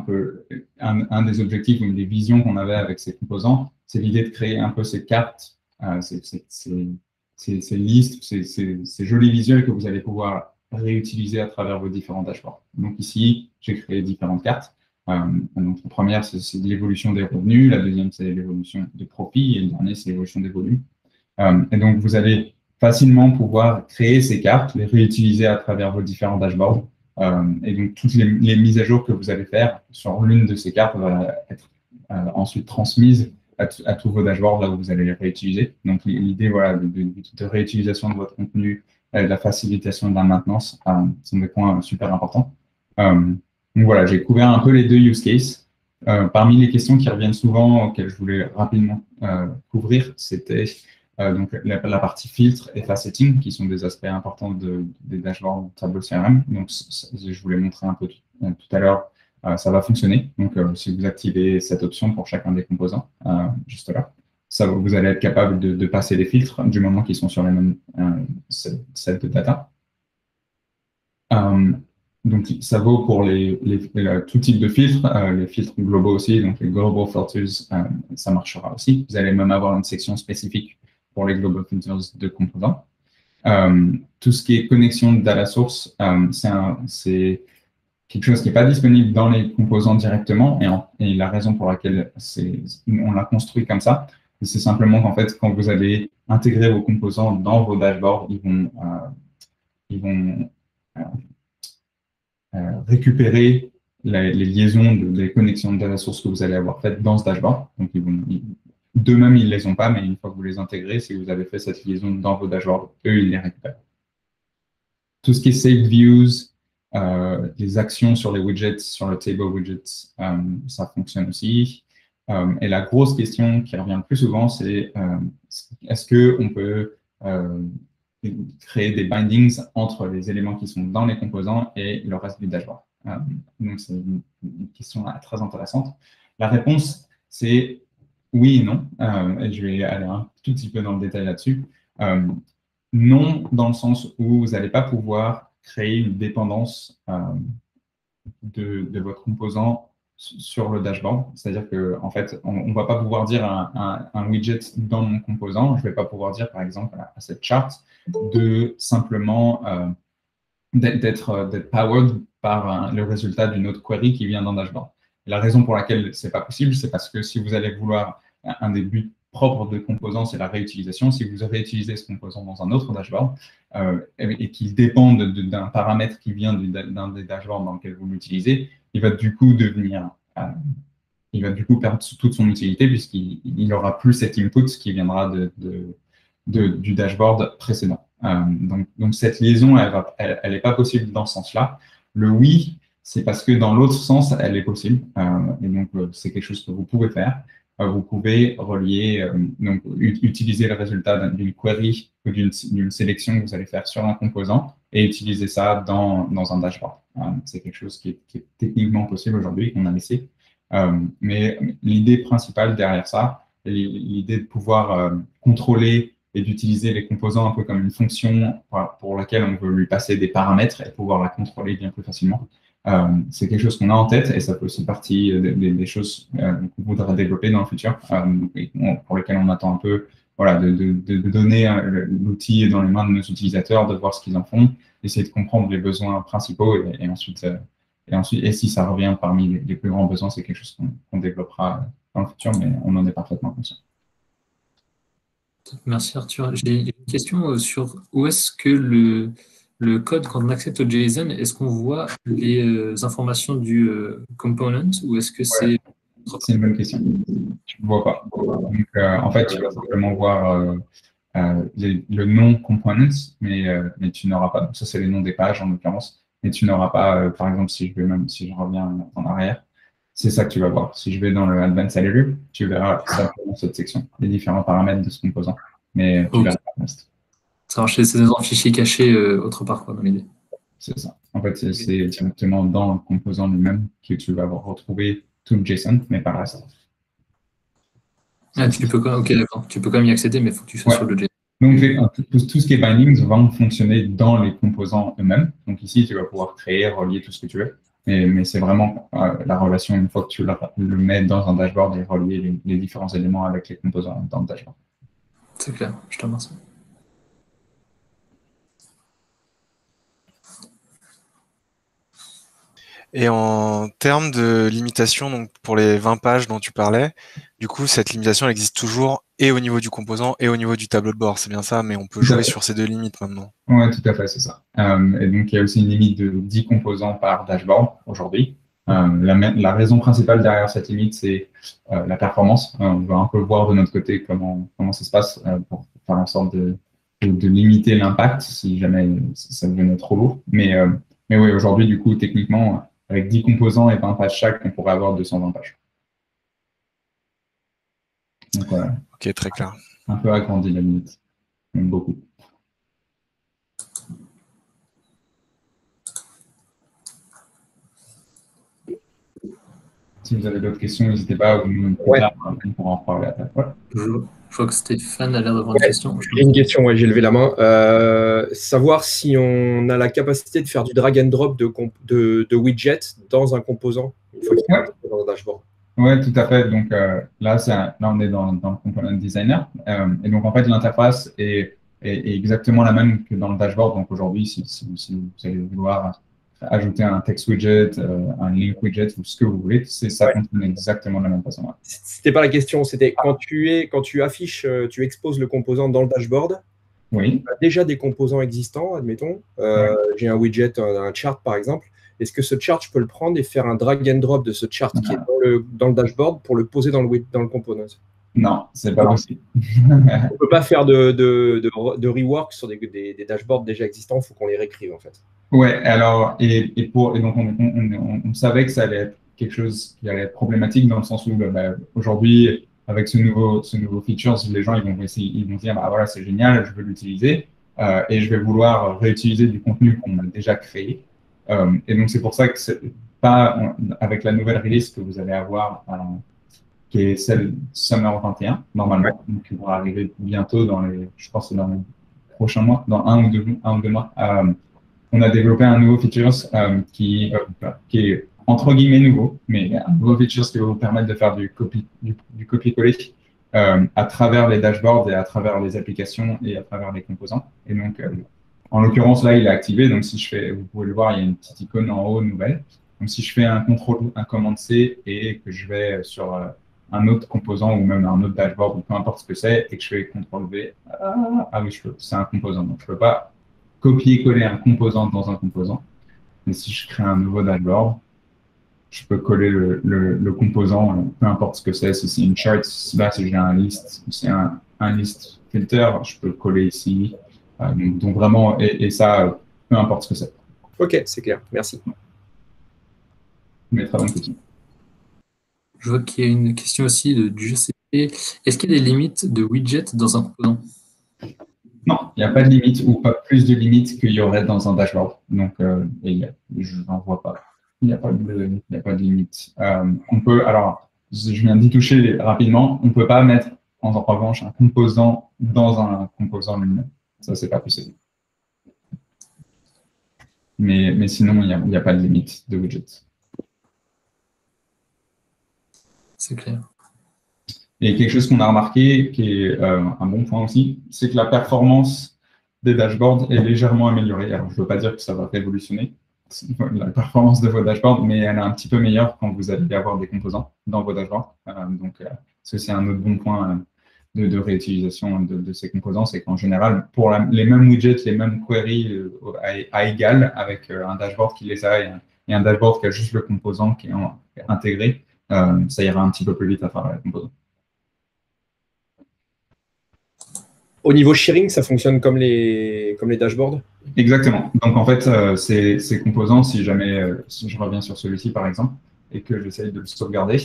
peu un des objectifs ou une des visions qu'on avait avec ces composants, c'est l'idée de créer un peu ces cartes, ces listes, ces jolis visuels que vous allez pouvoir réutiliser à travers vos différents dashboards. Donc ici, j'ai créé différentes cartes. Donc la première, c'est l'évolution des revenus, la deuxième, c'est l'évolution des profits, et le dernier, c'est l'évolution des volumes. Et donc, vous allez facilement pouvoir créer ces cartes, les réutiliser à travers vos différents dashboards. Et donc, toutes les mises à jour que vous allez faire sur l'une de ces cartes vont être ensuite transmises à tous vos dashboards là où vous allez les réutiliser. Donc, l'idée voilà, de réutilisation de votre contenu, de la facilitation de la maintenance sont des points super importants. Donc, voilà, j'ai couvert un peu les deux use cases. Parmi les questions qui reviennent souvent, auxquelles je voulais rapidement couvrir, c'était donc la partie filtre et faceting, qui sont des aspects importants des dashboards tableau CRM. Donc, je vous l'ai montré un peu tout à l'heure, ça va fonctionner. Donc, si vous activez cette option pour chacun des composants, juste là, vous allez être capable de passer les filtres du moment qu'ils sont sur les mêmes sets de data. Donc, ça vaut pour tout type de filtres, les filtres globaux aussi, donc les global filters, ça marchera aussi. Vous allez même avoir une section spécifique pour les global filters de composants. Tout ce qui est connexion de data source, c'est quelque chose qui n'est pas disponible dans les composants directement, et la raison pour laquelle on l'a construit comme ça, c'est simplement qu'en fait, quand vous allez intégrer vos composants dans vos dashboards, ils vont récupérer les liaisons des connexions de data source que vous allez avoir faites dans ce dashboard. Donc, d'eux-mêmes, ils ne les ont pas, mais une fois que vous les intégrez, si vous avez fait cette liaison dans vos dashboards, eux, ils les récupèrent. Tout ce qui est saved views, les actions sur les widgets, sur le table widgets, ça fonctionne aussi. Et la grosse question qui revient le plus souvent, c'est est-ce qu'on peut créer des bindings entre les éléments qui sont dans les composants et le reste du dashboard. Donc, c'est une question très intéressante. La réponse, c'est oui et non. Et je vais aller un tout petit peu dans le détail là-dessus. Non, dans le sens où vous n'allez pas pouvoir créer une dépendance de votre composant sur le dashboard. C'est-à-dire qu'en fait, on ne va pas pouvoir dire à un widget dans mon composant, je ne vais pas pouvoir dire, par exemple, à cette charte, de simplement d'être powered par le résultat d'une autre query qui vient d'un dashboard. Et la raison pour laquelle ce n'est pas possible, c'est parce que si vous allez vouloir, un des buts propres de composants, c'est la réutilisation. Si vous réutilisez ce composant dans un autre dashboard et qu'il dépend d'un paramètre qui vient d'un des dashboards dans lequel vous l'utilisez, il va du coup perdre toute son utilité puisqu'il n'aura plus cet input qui viendra du dashboard précédent. Donc cette liaison, elle n'est pas possible dans ce sens-là. Le oui, c'est parce que dans l'autre sens, elle est possible. Et donc, c'est quelque chose que vous pouvez faire. Vous pouvez relier, donc utiliser le résultat d'une query ou d'une sélection que vous allez faire sur un composant et utiliser ça dans un dashboard. C'est quelque chose qui est techniquement possible aujourd'hui, qu'on a laissé. Mais l'idée principale derrière ça, l'idée de pouvoir contrôler et d'utiliser les composants un peu comme une fonction pour laquelle on veut lui passer des paramètres et pouvoir la contrôler bien plus facilement. C'est quelque chose qu'on a en tête et ça fait aussi partie des choses qu'on voudra développer dans le futur et pour lesquelles on attend un peu de donner l'outil dans les mains de nos utilisateurs, de voir ce qu'ils en font, essayer de comprendre les besoins principaux et ensuite, si ça revient parmi les plus grands besoins, c'est quelque chose qu'on développera dans le futur, mais on en est parfaitement conscient. Merci Arthur. J'ai une question sur où est-ce que le code, quand on accède au JSON, est-ce qu'on voit les informations du component ou est-ce que c'est... C'est une bonne question. Tu ne vois pas. Donc, en fait, tu vas simplement voir le nom component, mais tu n'auras pas. Donc, ça, c'est les noms des pages en l'occurrence. Mais tu n'auras pas, par exemple, si je reviens en arrière, c'est ça que tu vas voir. Si je vais dans le Advanced Editor, tu verras simplement cette section, les différents paramètres de ce composant. Mais tu verras pas le reste. Ça marche, c'est dans un fichier caché autre part, quoi, dans l'idée. C'est ça. En fait, c'est directement dans le composant lui-même que tu vas retrouver tout le JSON, mais pas le reste. Ok, d'accord. Tu peux quand même y accéder, mais il faut que tu sois sur le JSON. Donc, tout ce qui est bindings va fonctionner dans les composants eux-mêmes. Donc ici, tu vas pouvoir créer, relier tout ce que tu veux. Mais c'est vraiment la relation, une fois que tu le mets dans un dashboard et relier les différents éléments avec les composants dans le dashboard. C'est clair, je te remercie. Et en termes de limitation, donc pour les 20 pages dont tu parlais, du coup, cette limitation elle existe toujours et au niveau du composant et au niveau du tableau de bord, c'est bien ça, mais on peut jouer sur ces deux limites maintenant. Oui, tout à fait, c'est ça. Et donc, il y a aussi une limite de 10 composants par dashboard aujourd'hui. La raison principale derrière cette limite, c'est la performance. On va un peu voir de notre côté comment ça se passe pour faire en sorte de limiter l'impact si jamais ça devenait trop lourd. Mais oui, aujourd'hui, du coup, techniquement, avec 10 composants et 20 pages chaque, on pourrait avoir 220 pages. Donc voilà. Ok, très clair. Un peu agrandi la limite, même beaucoup. Si vous avez d'autres questions, n'hésitez pas, on pourra en reparler après. Ouais. Je vois que Stéphane a l'air d'avoir une question. J'ai une question, j'ai levé la main. Savoir si on a la capacité de faire du drag and drop de widget dans un composant, une fois qu'il est dans le dashboard. Oui, tout à fait. Donc là, on est dans le component designer. Et donc, en fait, l'interface est exactement la même que dans le dashboard. Donc aujourd'hui, si vous allez vouloir ajouter un text widget, un link widget ou ce que vous voulez, ça fonctionne exactement de la même façon. C'était pas la question, c'était quand tu affiches, tu exposes le composant dans le dashboard. Oui. Tu as déjà des composants existants, admettons. J'ai un widget, un chart par exemple. Est-ce que ce chart, je peux le prendre et faire un drag and drop de ce chart qui est dans le dashboard pour le poser dans le component? Non, c'est pas possible. On ne peut pas faire de rework sur des dashboards déjà existants, il faut qu'on les réécrive en fait. Ouais, alors, et donc on savait que ça allait être quelque chose qui allait être problématique dans le sens où aujourd'hui, avec ce nouveau feature, les gens ils vont dire bah voilà, c'est génial, je veux l'utiliser et je vais vouloir réutiliser du contenu qu'on a déjà créé. Et donc c'est pour ça que c'est pas avec la nouvelle release que vous allez avoir qui est celle Summer 21 normalement, donc qui va arriver bientôt je pense que dans les prochains mois, dans un ou deux mois. On a développé un nouveau feature qui est entre guillemets nouveau, mais un nouveau feature qui va vous permettre de faire du copier-coller à travers les dashboards et à travers les applications et à travers les composants. Et donc, en l'occurrence, là, il est activé. Donc, vous pouvez le voir, il y a une petite icône en haut nouvelle. Donc, si je fais un commande C et que je vais sur un autre composant ou même un autre dashboard ou peu importe ce que c'est et que je fais CTRL V, oui, c'est un composant. Donc, je ne peux pas copier-coller un composant dans un composant. Mais si je crée un nouveau dashboard, je peux coller le composant, peu importe ce que c'est. Si c'est une chart, là, si j'ai un list, c'est un list filter, je peux le coller ici. Donc vraiment, et ça, peu importe ce que c'est. Ok, c'est clair. Merci. Mais très bonne question. Je vois qu'il y a une question aussi du GCP. Est-ce qu'il y a des limites de widget dans un composant? Non, il n'y a pas de limite ou pas plus de limites qu'il y aurait dans un dashboard. Donc, je n'en vois pas. Il n'y a pas de limite. On peut, alors, je viens d'y toucher rapidement, on ne peut pas mettre en revanche un composant dans un composant lui-même. Ça, c'est pas possible. Mais sinon, il n'y a pas de limite de widget. C'est clair. Et quelque chose qu'on a remarqué, qui est un bon point aussi, c'est que la performance des dashboards est légèrement améliorée. Alors, je ne veux pas dire que ça va révolutionner la performance de vos dashboards, mais elle est un petit peu meilleure quand vous allez avoir des composants dans vos dashboards. Donc, c'est un autre bon point de réutilisation de ces composants, c'est qu'en général, pour les mêmes widgets, les mêmes queries à égal, avec un dashboard qui les a et un dashboard qui a juste le composant qui est intégré, ça ira un petit peu plus vite à travers les composants. Au niveau sharing, ça fonctionne comme les dashboards? Exactement. Donc, en fait, ces composants, si je reviens sur celui-ci, par exemple, et que j'essaye de le sauvegarder,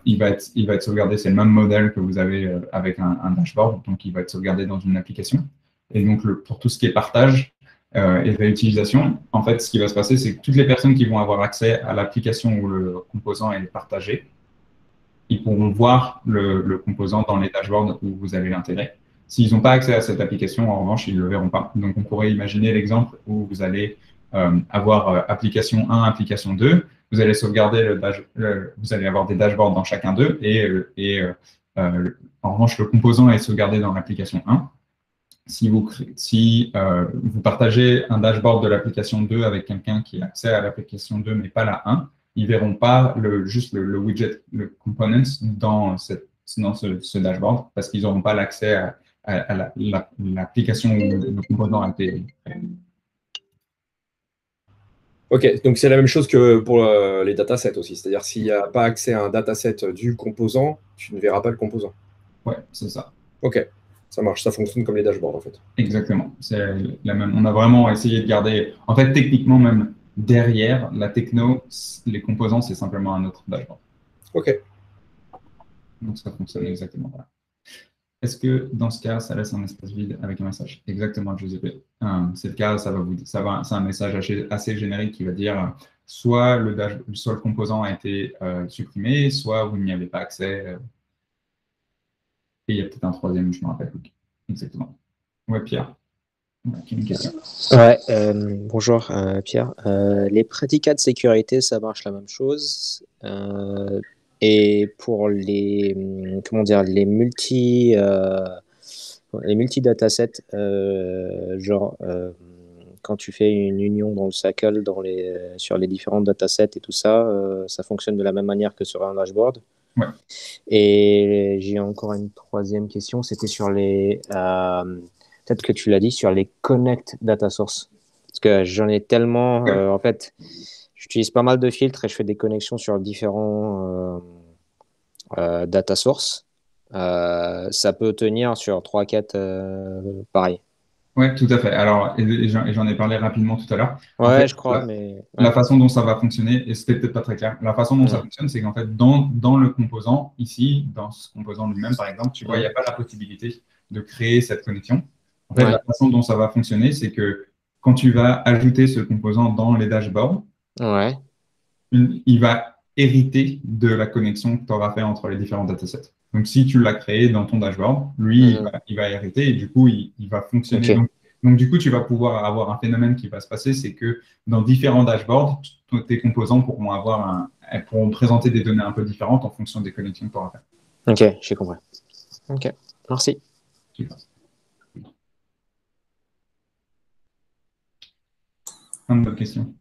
il va être sauvegardé, c'est le même modèle que vous avez avec un dashboard, donc il va être sauvegardé dans une application. Et donc, pour tout ce qui est partage et réutilisation, en fait, ce qui va se passer, c'est que toutes les personnes qui vont avoir accès à l'application où le composant est partagé, ils pourront voir le composant dans les dashboards où vous allez l'intégrer. S'ils n'ont pas accès à cette application, en revanche, ils ne le verront pas. Donc, on pourrait imaginer l'exemple où vous allez avoir application 1, application 2. Vous allez sauvegarder vous allez avoir des dashboards dans chacun d'eux en revanche, le composant est sauvegardé dans l'application 1. Si vous partagez un dashboard de l'application 2 avec quelqu'un qui a accès à l'application 2 mais pas la 1, ils ne verront pas juste le widget, le component dans ce dashboard parce qu'ils n'auront pas l'accès à l'application où le composant a été créé. Ok, donc c'est la même chose que pour les datasets aussi. C'est-à-dire s'il n'y a pas accès à un dataset du composant, tu ne verras pas le composant. Ouais, c'est ça. Ok, ça marche, ça fonctionne comme les dashboards en fait. Exactement, c'est la même. On a vraiment essayé de garder, en fait, techniquement même derrière la techno, les composants, c'est simplement un autre dashboard. Ok. Donc ça fonctionne exactement voilà. Est-ce que dans ce cas, ça laisse un espace vide avec un message? Exactement, Giuseppe. C'est le cas, c'est un message assez générique qui va dire soit le composant a été supprimé, soit vous n'y avez pas accès. Et il y a peut-être un troisième, je me rappelle plus. Exactement. Ouais, Pierre. Une question. Ouais, bonjour Pierre. Les prédicats de sécurité, ça marche la même chose. Et pour les multi-datasets, quand tu fais une union dans le SACL sur les différents datasets et tout ça, ça fonctionne de la même manière que sur un dashboard. Ouais. Et j'ai encore une troisième question, c'était sur peut-être que tu l'as dit, sur les connect data source. Parce que j'en ai tellement, en fait, j'utilise pas mal de filtres et je fais des connexions sur différents data sources. Ça peut tenir sur 3-4 pareil. Oui, tout à fait. Alors, j'en ai parlé rapidement tout à l'heure. Ouais, en fait, je crois, mais... La façon dont ça va fonctionner, et c'était peut-être pas très clair, la façon dont ça fonctionne, c'est qu'en fait, dans le composant, ici, dans ce composant lui-même, par exemple, tu vois, il n'y a pas la possibilité de créer cette connexion. En fait, la façon dont ça va fonctionner, c'est que quand tu vas ajouter ce composant dans les dashboards, il va hériter de la connexion que tu auras fait entre les différents datasets. Donc, si tu l'as créé dans ton dashboard, lui, il va hériter et du coup, il va fonctionner. Okay. Donc, du coup, tu vas pouvoir avoir un phénomène qui va se passer, c'est que dans différents dashboards, tes composants pourront présenter des données un peu différentes en fonction des connexions que tu auras fait. Ok, j'ai compris. Ok, merci. Une autre question?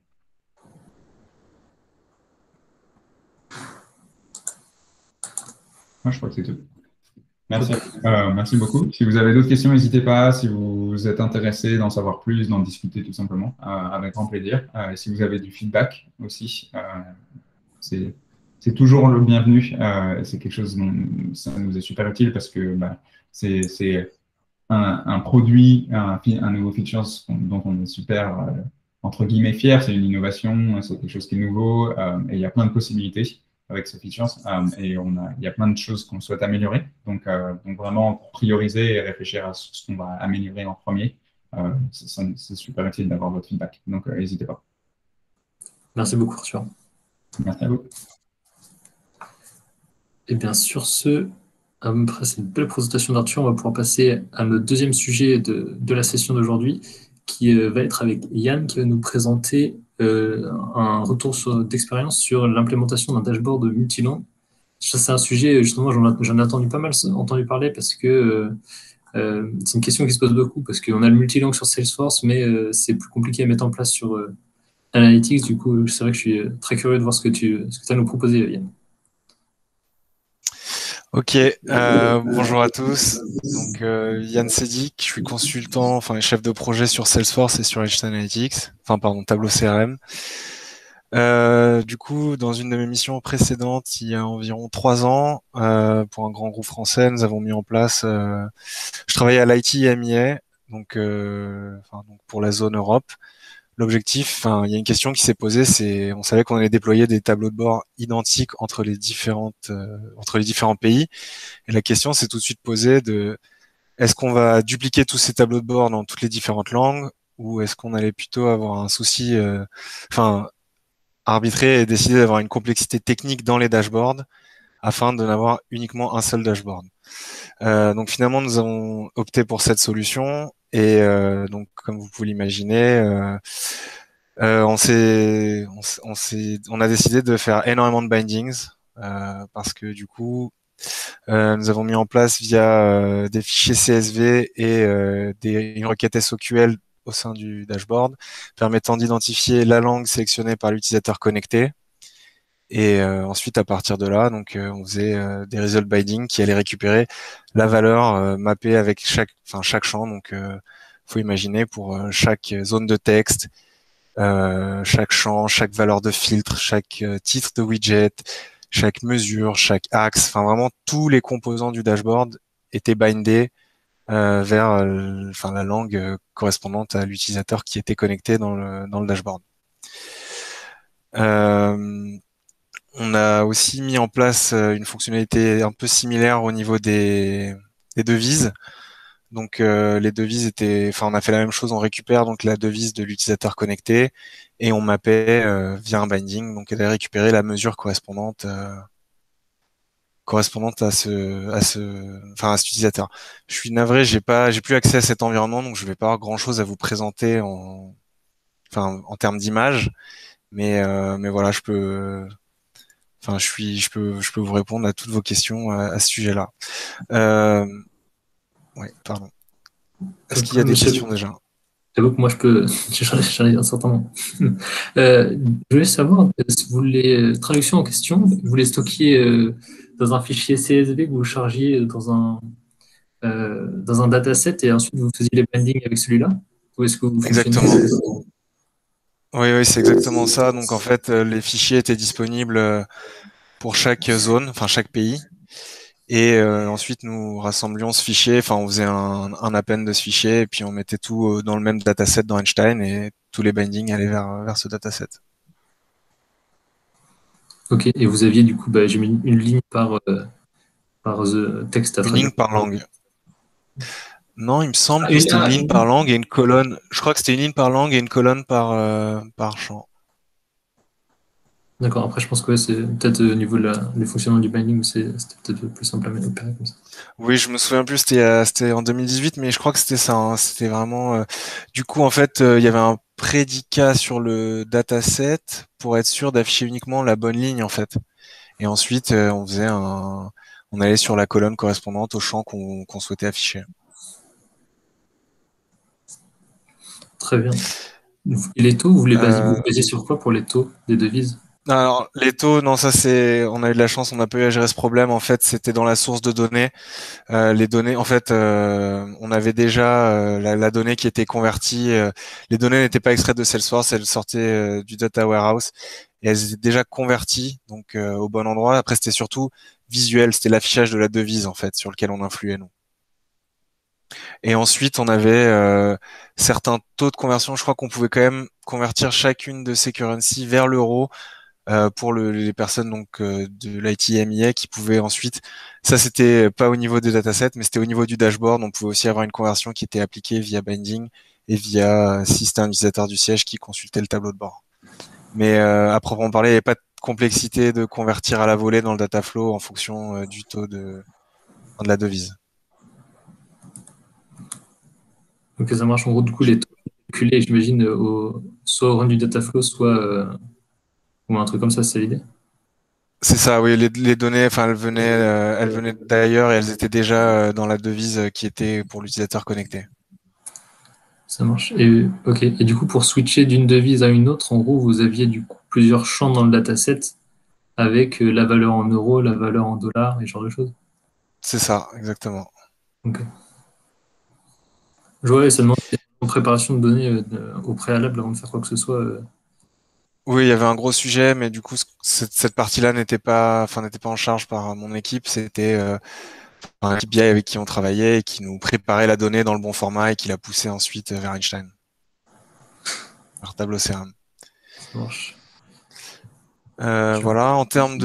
Moi, je crois que c'est tout. Merci. Merci beaucoup. Si vous avez d'autres questions, n'hésitez pas. Si vous êtes intéressé d'en savoir plus, d'en discuter tout simplement, avec grand plaisir. Et si vous avez du feedback aussi, c'est toujours le bienvenu. C'est quelque chose dont ça nous est super utile parce que c'est un produit, un nouveau feature dont on est super, entre guillemets, fier. C'est une innovation, c'est quelque chose qui est nouveau et il y a plein de possibilités avec ce feature et il y a plein de choses qu'on souhaite améliorer. Donc vraiment prioriser et réfléchir à ce qu'on va améliorer en premier. C'est super utile d'avoir votre feedback. Donc n'hésitez pas. Merci beaucoup, Arthur. Merci à vous. Et bien sur ce, après cette belle présentation d'Arthur, on va pouvoir passer à notre deuxième sujet de la session d'aujourd'hui, qui va être avec Yann, qui va nous présenter un retour d'expérience sur l'implémentation d'un dashboard multilangue. Ça, c'est un sujet, justement, j'en ai entendu pas mal entendu parler parce que c'est une question qui se pose beaucoup, parce qu'on a le multilangue sur Salesforce, mais c'est plus compliqué à mettre en place sur Analytics. Du coup, c'est vrai que je suis très curieux de voir ce que tu as à nous proposer, Yann. Ok, bonjour à tous. Donc Yann Sédic, je suis consultant, chef de projet sur Salesforce et sur Edge Analytics, Tableau CRM. Du coup, dans une de mes missions précédentes, il y a environ 3 ans, pour un grand groupe français, nous avons mis en place. Je travaillais à l'IT EMEA, donc pour la zone Europe. L'objectif, il y a une question qui s'est posée, c'est, on savait qu'on allait déployer des tableaux de bord identiques entre les différents pays. Et la question s'est tout de suite posée de, est-ce qu'on va dupliquer tous ces tableaux de bord dans toutes les différentes langues, ou est-ce qu'on allait plutôt avoir un souci, arbitrer et décider d'avoir une complexité technique dans les dashboards afin de n'avoir uniquement un seul dashboard. Donc finalement, nous avons opté pour cette solution et donc comme vous pouvez l'imaginer, On a décidé de faire énormément de bindings parce que du coup, nous avons mis en place via des fichiers CSV et une requête SOQL au sein du dashboard permettant d'identifier la langue sélectionnée par l'utilisateur connecté. Et ensuite, à partir de là, donc on faisait des result binding qui allaient récupérer la valeur mappée avec chaque champ. Donc, faut imaginer pour chaque zone de texte, chaque champ, chaque valeur de filtre, chaque titre de widget, chaque mesure, chaque axe, enfin vraiment tous les composants du dashboard étaient bindés vers la langue correspondante à l'utilisateur qui était connecté dans le dashboard. On a aussi mis en place une fonctionnalité un peu similaire au niveau des devises. Donc les devises on a fait la même chose, on récupère donc la devise de l'utilisateur connecté et on mappait via un binding, donc elle a récupéré la mesure correspondante à cet utilisateur. Je suis navré, j'ai plus accès à cet environnement, donc je vais pas avoir grand chose à vous présenter en termes d'image, mais voilà, je peux vous répondre à toutes vos questions à ce sujet-là. Ouais, pardon. Est-ce qu'il y a des questions déjà? J'avoue que moi, j'en ai un certain nombre. Je voulais savoir, si vous les traductions en question, vous les stockiez dans un fichier CSV que vous chargiez dans un dataset et ensuite vous faisiez les bindings avec celui-là? Ou est-ce que vous fonctionnez? Exactement. Oui, c'est exactement ça. Donc en fait, les fichiers étaient disponibles pour chaque zone, enfin chaque pays. Et ensuite, nous rassemblions ce fichier, on faisait un append de ce fichier, et puis on mettait tout dans le même dataset dans Einstein, et tous les bindings allaient vers ce dataset. Ok, et vous aviez du coup, j'ai mis une ligne par the text à Une traduire. ligne par langue. Non, il me semble que c'était une ligne par langue et une colonne. Je crois que c'était une ligne par langue et une colonne par champ. D'accord, après je pense que c'est peut-être au niveau du fonctionnement du binding, c'était peut-être plus simple à opérer comme ça. Oui, je me souviens plus, c'était en 2018, mais je crois que c'était ça. Hein. C'était vraiment. Du coup, en fait, il y avait un prédicat sur le dataset pour être sûr d'afficher uniquement la bonne ligne, en fait. Et ensuite, on allait sur la colonne correspondante au champ qu'on souhaitait afficher. Très bien. Et les taux, vous basez sur quoi pour les taux des devises? Alors, les taux, non, ça on a eu de la chance, on n'a pas eu à gérer ce problème. En fait, c'était dans la source de données. Les données, en fait, on avait déjà la donnée qui était convertie. Les données n'étaient pas extraites de Salesforce, elles sortaient du data warehouse et elles étaient déjà converties, donc au bon endroit. Après, c'était surtout visuel, c'était l'affichage de la devise en fait sur lequel on influait nous. Et ensuite, on avait certains taux de conversion. Je crois qu'on pouvait quand même convertir chacune de ces currencies vers l'euro. Pour les personnes donc de l'IT-MEA qui pouvaient ensuite, ça c'était pas au niveau des datasets, mais c'était au niveau du dashboard. On pouvait aussi avoir une conversion qui était appliquée via binding et via si c'était un utilisateur du siège qui consultait le tableau de bord. Mais à proprement parler, il n'y avait pas de complexité de convertir à la volée dans le data flow en fonction du taux de la devise. Donc ça marche en gros, du coup, les taux calculés, j'imagine, soit au run du data flow, soit ou un truc comme ça, c'est l'idée? C'est ça, oui. Les données, elles venaient d'ailleurs et elles étaient déjà dans la devise qui était pour l'utilisateur connecté. Ça marche. Et, ok. Et du coup, pour switcher d'une devise à une autre, en gros, vous aviez du coup plusieurs champs dans le dataset avec la valeur en euros, la valeur en dollars et ce genre de choses. C'est ça, exactement. Ok. Je vois, ça demande une préparation de données au préalable avant de faire quoi que ce soit. Oui, il y avait un gros sujet, mais du coup, cette partie-là n'était pas en charge par mon équipe. C'était un équipe BI avec qui on travaillait et qui nous préparait la donnée dans le bon format et qui la poussait ensuite vers Einstein, vers tableau CRM. Ça marche. Voilà, en termes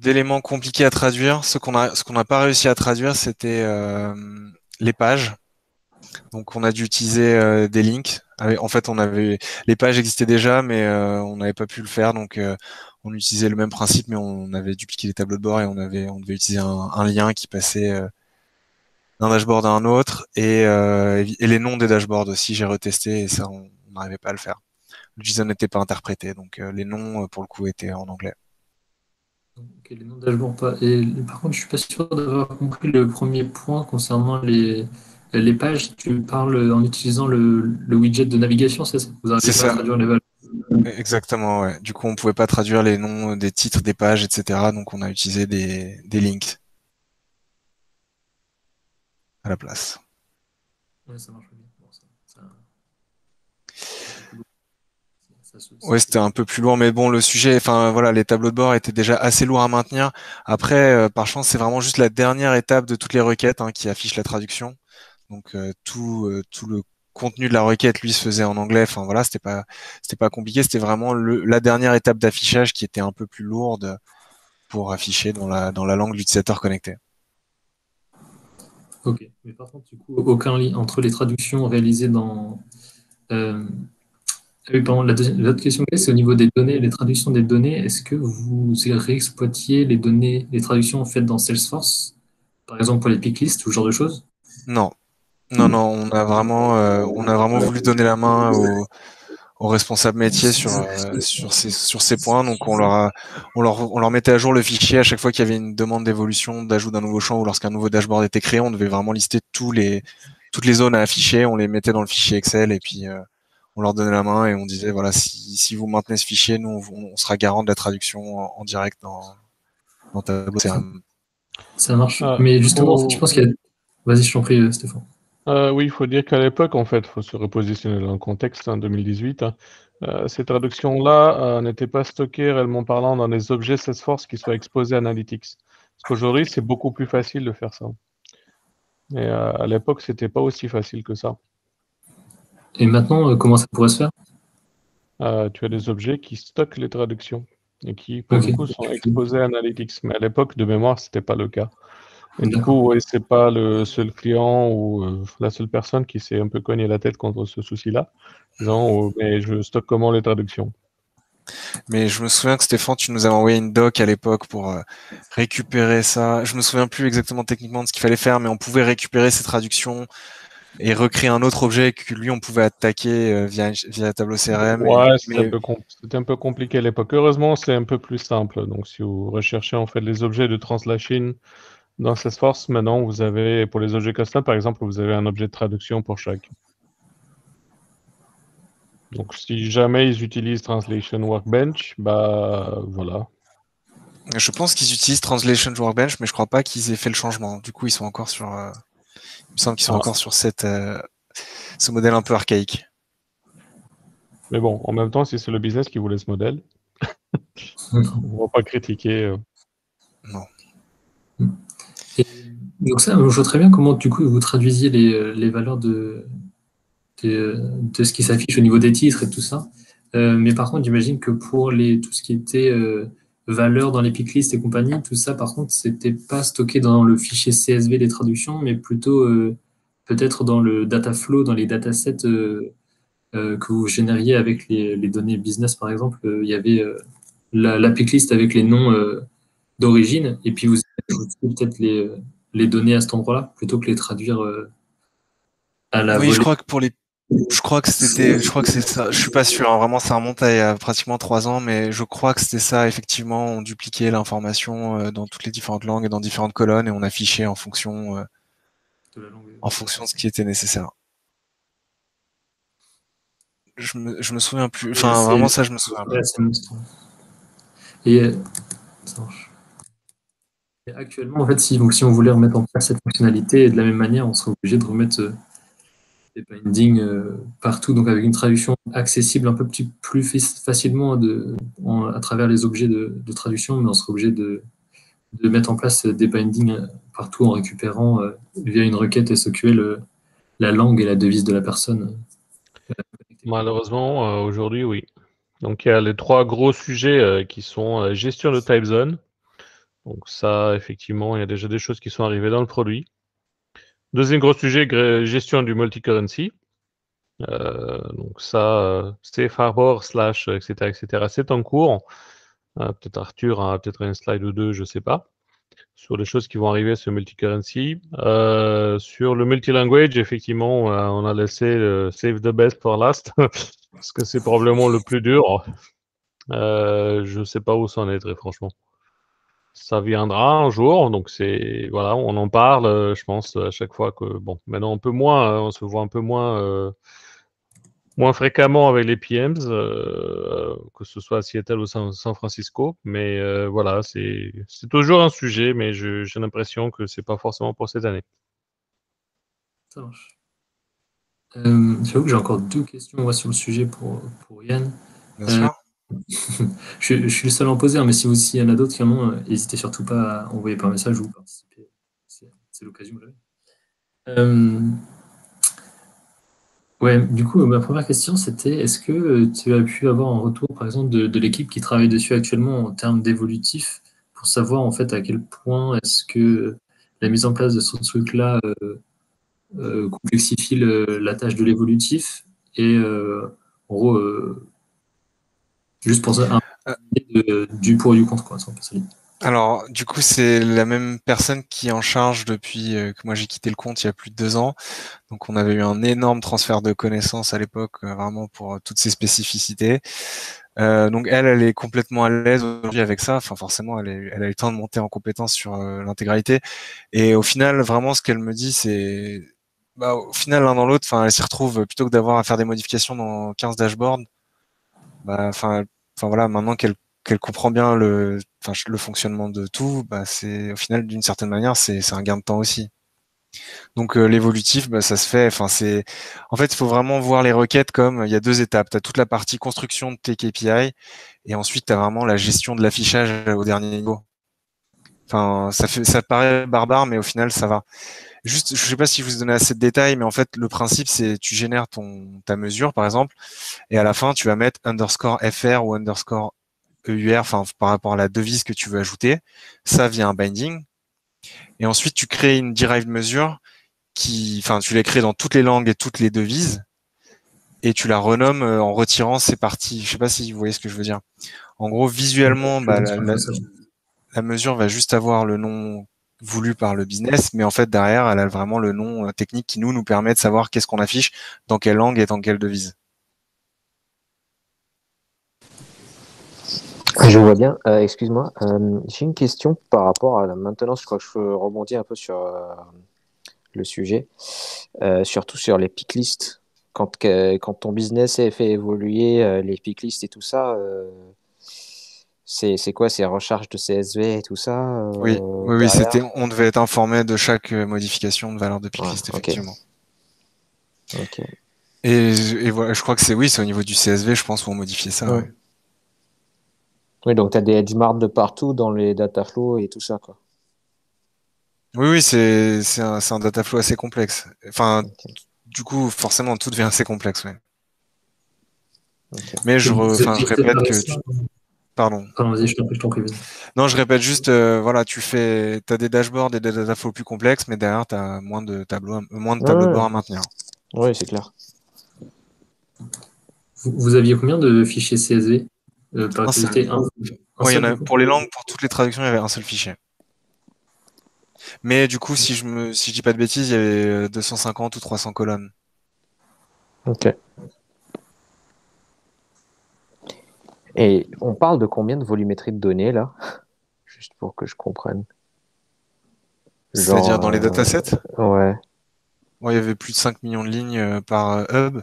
d'éléments compliqués à traduire, ce qu'on n'a pas réussi à traduire, c'était les pages. Donc on a dû utiliser des links. En fait, les pages existaient déjà, mais on n'avait pas pu le faire. Donc on utilisait le même principe, mais on avait dupliqué les tableaux de bord et on devait utiliser un lien qui passait d'un dashboard à un autre et les noms des dashboards aussi. J'ai retesté et ça, on n'arrivait pas à le faire. le JSON n'était pas interprété. Donc les noms, pour le coup, étaient en anglais. Ok, les noms de dashboard pas. Et par contre, je suis pas sûr d'avoir compris le premier point concernant les pages. Tu parles en utilisant le widget de navigation, c'est ça? Vous C'est n'arrivez pas à ça, traduire les valeurs. exactement, ouais. Du coup, on pouvait pas traduire les noms des titres des pages, etc. Donc on a utilisé des links à la place. Ouais, ça marche bien. Bon, Ouais, c'était un peu plus lourd, mais bon, le sujet, enfin voilà, les tableaux de bord étaient déjà assez lourds à maintenir. Après, par chance, c'est vraiment juste la dernière étape de toutes les requêtes qui affiche la traduction. Donc tout le contenu de la requête, lui, se faisait en anglais. Enfin voilà, c'était pas compliqué. C'était vraiment la dernière étape d'affichage qui était un peu plus lourde pour afficher dans la langue de l'utilisateur connecté. Ok, mais par contre, du coup, aucun lien entre les traductions réalisées dans. Oui, pardon, l'autre question que j'ai, c'est au niveau des données, les traductions des données. Est-ce que vous réexploitiez les données, les traductions faites dans Salesforce, par exemple pour les picklists ou ce genre de choses? Non, non, non, on a vraiment voulu donner la main aux responsables métiers sur ces points. Donc on leur mettait à jour le fichier à chaque fois qu'il y avait une demande d'évolution, d'ajout d'un nouveau champ ou lorsqu'un nouveau dashboard était créé. On devait vraiment lister toutes les zones à afficher. On les mettait dans le fichier Excel et puis on leur donnait la main et on disait voilà, si vous maintenez ce fichier, nous on sera garant de la traduction en direct dans Tableau CRM. Ça marche. Mais justement, je pense qu'il y a. Vas-y, je t'en prie, Stéphane. Oui, il faut dire qu'à l'époque, en fait, il faut se repositionner dans le contexte, en 2018, ces traductions-là n'étaient pas stockées, réellement parlant, dans des objets Salesforce qui soient exposés à Analytics. Parce qu'aujourd'hui, c'est beaucoup plus facile de faire ça. Et à l'époque, c'était pas aussi facile que ça. Et maintenant, comment ça pourrait se faire? Tu as des objets qui stockent les traductions et qui, pour le coup, sont exposés à Analytics. Mais à l'époque, de mémoire, c'était pas le cas. Et du coup, oui, c'est pas le seul client ou la seule personne qui s'est un peu cogné la tête contre ce souci-là, disant oh, mais je stocke comment les traductions. Mais je me souviens que Stéphane, tu nous avais envoyé une doc à l'époque pour récupérer ça. Je me souviens plus exactement techniquement de ce qu'il fallait faire, mais on pouvait récupérer ces traductions et recréer un autre objet que lui on pouvait attaquer via Tableau CRM. Ouais, c'était un peu compliqué à l'époque. Heureusement, c'est un peu plus simple. Donc, si vous recherchez en fait les objets de translation dans Salesforce, maintenant vous avez, pour les objets custom par exemple, vous avez un objet de traduction pour chaque. Donc, si jamais ils utilisent Translation Workbench, bah voilà. Je pense qu'ils utilisent Translation Workbench, mais je crois pas qu'ils aient fait le changement. Du coup, ils sont encore sur. Il me semble qu'ils sont encore sur ce modèle un peu archaïque. Mais bon, en même temps, si c'est le business qui voulait ce modèle, on ne va pas critiquer. Non. Et donc ça, je vois très bien comment du coup vous traduisiez les valeurs de ce qui s'affiche au niveau des titres et tout ça. Mais par contre, j'imagine que pour tout ce qui était valeurs dans les picklists et compagnie, tout ça, par contre, c'était pas stocké dans le fichier CSV des traductions, mais plutôt peut-être dans le data flow, dans les datasets que vous génériez avec les données business, par exemple. Il y avait la picklist avec les noms d'origine, et puis vous ajoutiez peut-être les données à cet endroit-là, plutôt que les traduire à la Oui, volée. je crois que c'est ça. Je suis pas sûr. Vraiment, ça remonte à pratiquement 3 ans, mais je crois que c'était ça. Effectivement, on dupliquait l'information dans toutes les différentes langues et dans différentes colonnes et on affichait en fonction de ce qui était nécessaire. Je me souviens plus. Enfin, vraiment, ça, je me souviens plus. Et ça marche. Et actuellement, en fait, si on voulait remettre en place cette fonctionnalité, de la même manière, on serait obligé de remettre des bindings partout, donc avec une traduction accessible un peu plus facilement à travers les objets de traduction, mais on serait obligé de mettre en place des bindings partout en récupérant via une requête SQL la langue et la devise de la personne. Malheureusement, aujourd'hui, oui. Donc, il y a les 3 gros sujets qui sont gestion de type zone. Donc ça, effectivement, il y a déjà des choses qui sont arrivées dans le produit. Deuxième gros sujet, gestion du multi-currency. Donc ça, Safe Harbor / etc., c'est en cours. Peut-être Arthur a peut-être un slide ou 2, je ne sais pas, sur les choses qui vont arriver sur multi-currency. Sur le multi-language, effectivement, on a laissé Save the best for last. Parce que c'est probablement le plus dur. Je ne sais pas où ça en est, très franchement. Ça viendra un jour, donc voilà, on en parle, je pense, à chaque fois que bon, maintenant un peu moins, on se voit un peu moins fréquemment avec les PMs, que ce soit à Seattle ou San Francisco, mais voilà, c'est toujours un sujet, mais j'ai l'impression que c'est pas forcément pour cette année. Ça marche. J'avoue que j'ai encore 2 questions moi, sur le sujet pour Yann. Bien sûr. Je suis le seul à en poser, hein, mais s'il y en a d'autres qui en ont, n'hésitez surtout pas à envoyer par message ou participer. C'est l'occasion que j'avais. Ouais, du coup, ma première question, c'était est-ce que tu as pu avoir un retour, par exemple, de l'équipe qui travaille dessus actuellement en termes d'évolutif, pour savoir en fait à quel point est-ce que la mise en place de ce truc-là complexifie la tâche de l'évolutif et en gros, juste pour ça, Euh, du pour et du contre, quoi. Ça, on peut se dire. Alors, du coup, c'est la même personne qui est en charge depuis que moi j'ai quitté le compte il y a plus de 2 ans. Donc, on avait eu un énorme transfert de connaissances à l'époque, vraiment pour toutes ces spécificités. Donc, elle est complètement à l'aise aujourd'hui avec ça. Enfin, forcément, elle a eu le temps de monter en compétence sur l'intégralité. Et au final, vraiment, ce qu'elle me dit, c'est, bah, au final, l'un dans l'autre, enfin, elle s'y retrouve plutôt que d'avoir à faire des modifications dans 15 dashboards. Bah, enfin voilà, maintenant qu'elle comprend bien le fonctionnement de tout, bah c'est au final d'une certaine manière c'est un gain de temps aussi. Donc l'évolutif, bah ça se fait. Enfin en fait il faut vraiment voir les requêtes comme il y a 2 étapes. Tu as toute la partie construction de tes KPI et ensuite tu as vraiment la gestion de l'affichage au dernier niveau. Enfin ça paraît barbare mais au final ça va. Juste, je sais pas si je vous ai donné assez de détails, mais en fait le principe c'est tu génères ta mesure par exemple et à la fin tu vas mettre underscore fr ou underscore EUR, enfin par rapport à la devise que tu veux ajouter, ça via un binding. Et ensuite tu crées une derived mesure enfin tu les crées dans toutes les langues et toutes les devises, et tu la renommes en retirant ces parties. Je sais pas si vous voyez ce que je veux dire. En gros, visuellement, bah, la mesure va juste avoir le nom voulu par le business, mais en fait derrière, elle a vraiment le nom technique qui nous permet de savoir qu'est-ce qu'on affiche, dans quelle langue et dans quelle devise. Je vois bien. Excuse-moi, j'ai une question par rapport à la maintenance. Je crois que je rebondis un peu sur le sujet, surtout sur les pick lists. Quand ton business est fait évoluer, les pick lists et tout ça, c'est quoi? C'est recharge de CSV et tout ça Oui, derrière? on devait être informé de chaque modification de valeur de Ouais, picklist, ok. effectivement. Ok. Et voilà, je crois que c'est au niveau du CSV, je pense, où on modifiait ça. Ouais. Ouais. Oui, donc tu as des edgemarks de partout dans les data flows et tout ça, quoi. Oui, c'est un data flow assez complexe. Enfin, Ok. du coup, forcément, tout devient assez complexe, ouais. Ok. Mais Et vous enfin, je aviez répète préparé que ça? pardon. Pardon, vas-y, je t'en prie, vas-y. Non, je répète juste, voilà, t'as des dashboards et des data flows plus complexes, mais derrière, t'as moins de tableaux de bord Ouais, à maintenir. ouais, c'est clair. Vous aviez combien de fichiers CSV par Un seul. curiosité? Un Ouais, il y en seul, du a, coup? pour les langues, pour toutes les traductions, il y avait un seul fichier. Mais du coup, si je dis pas de bêtises, il y avait 250 ou 300 colonnes. Ok. Et on parle de combien de volumétrie de données là? Juste pour que je comprenne. C'est-à-dire Genre, dans les datasets. ouais, Ouais, il y avait plus de 5 millions de lignes par hub.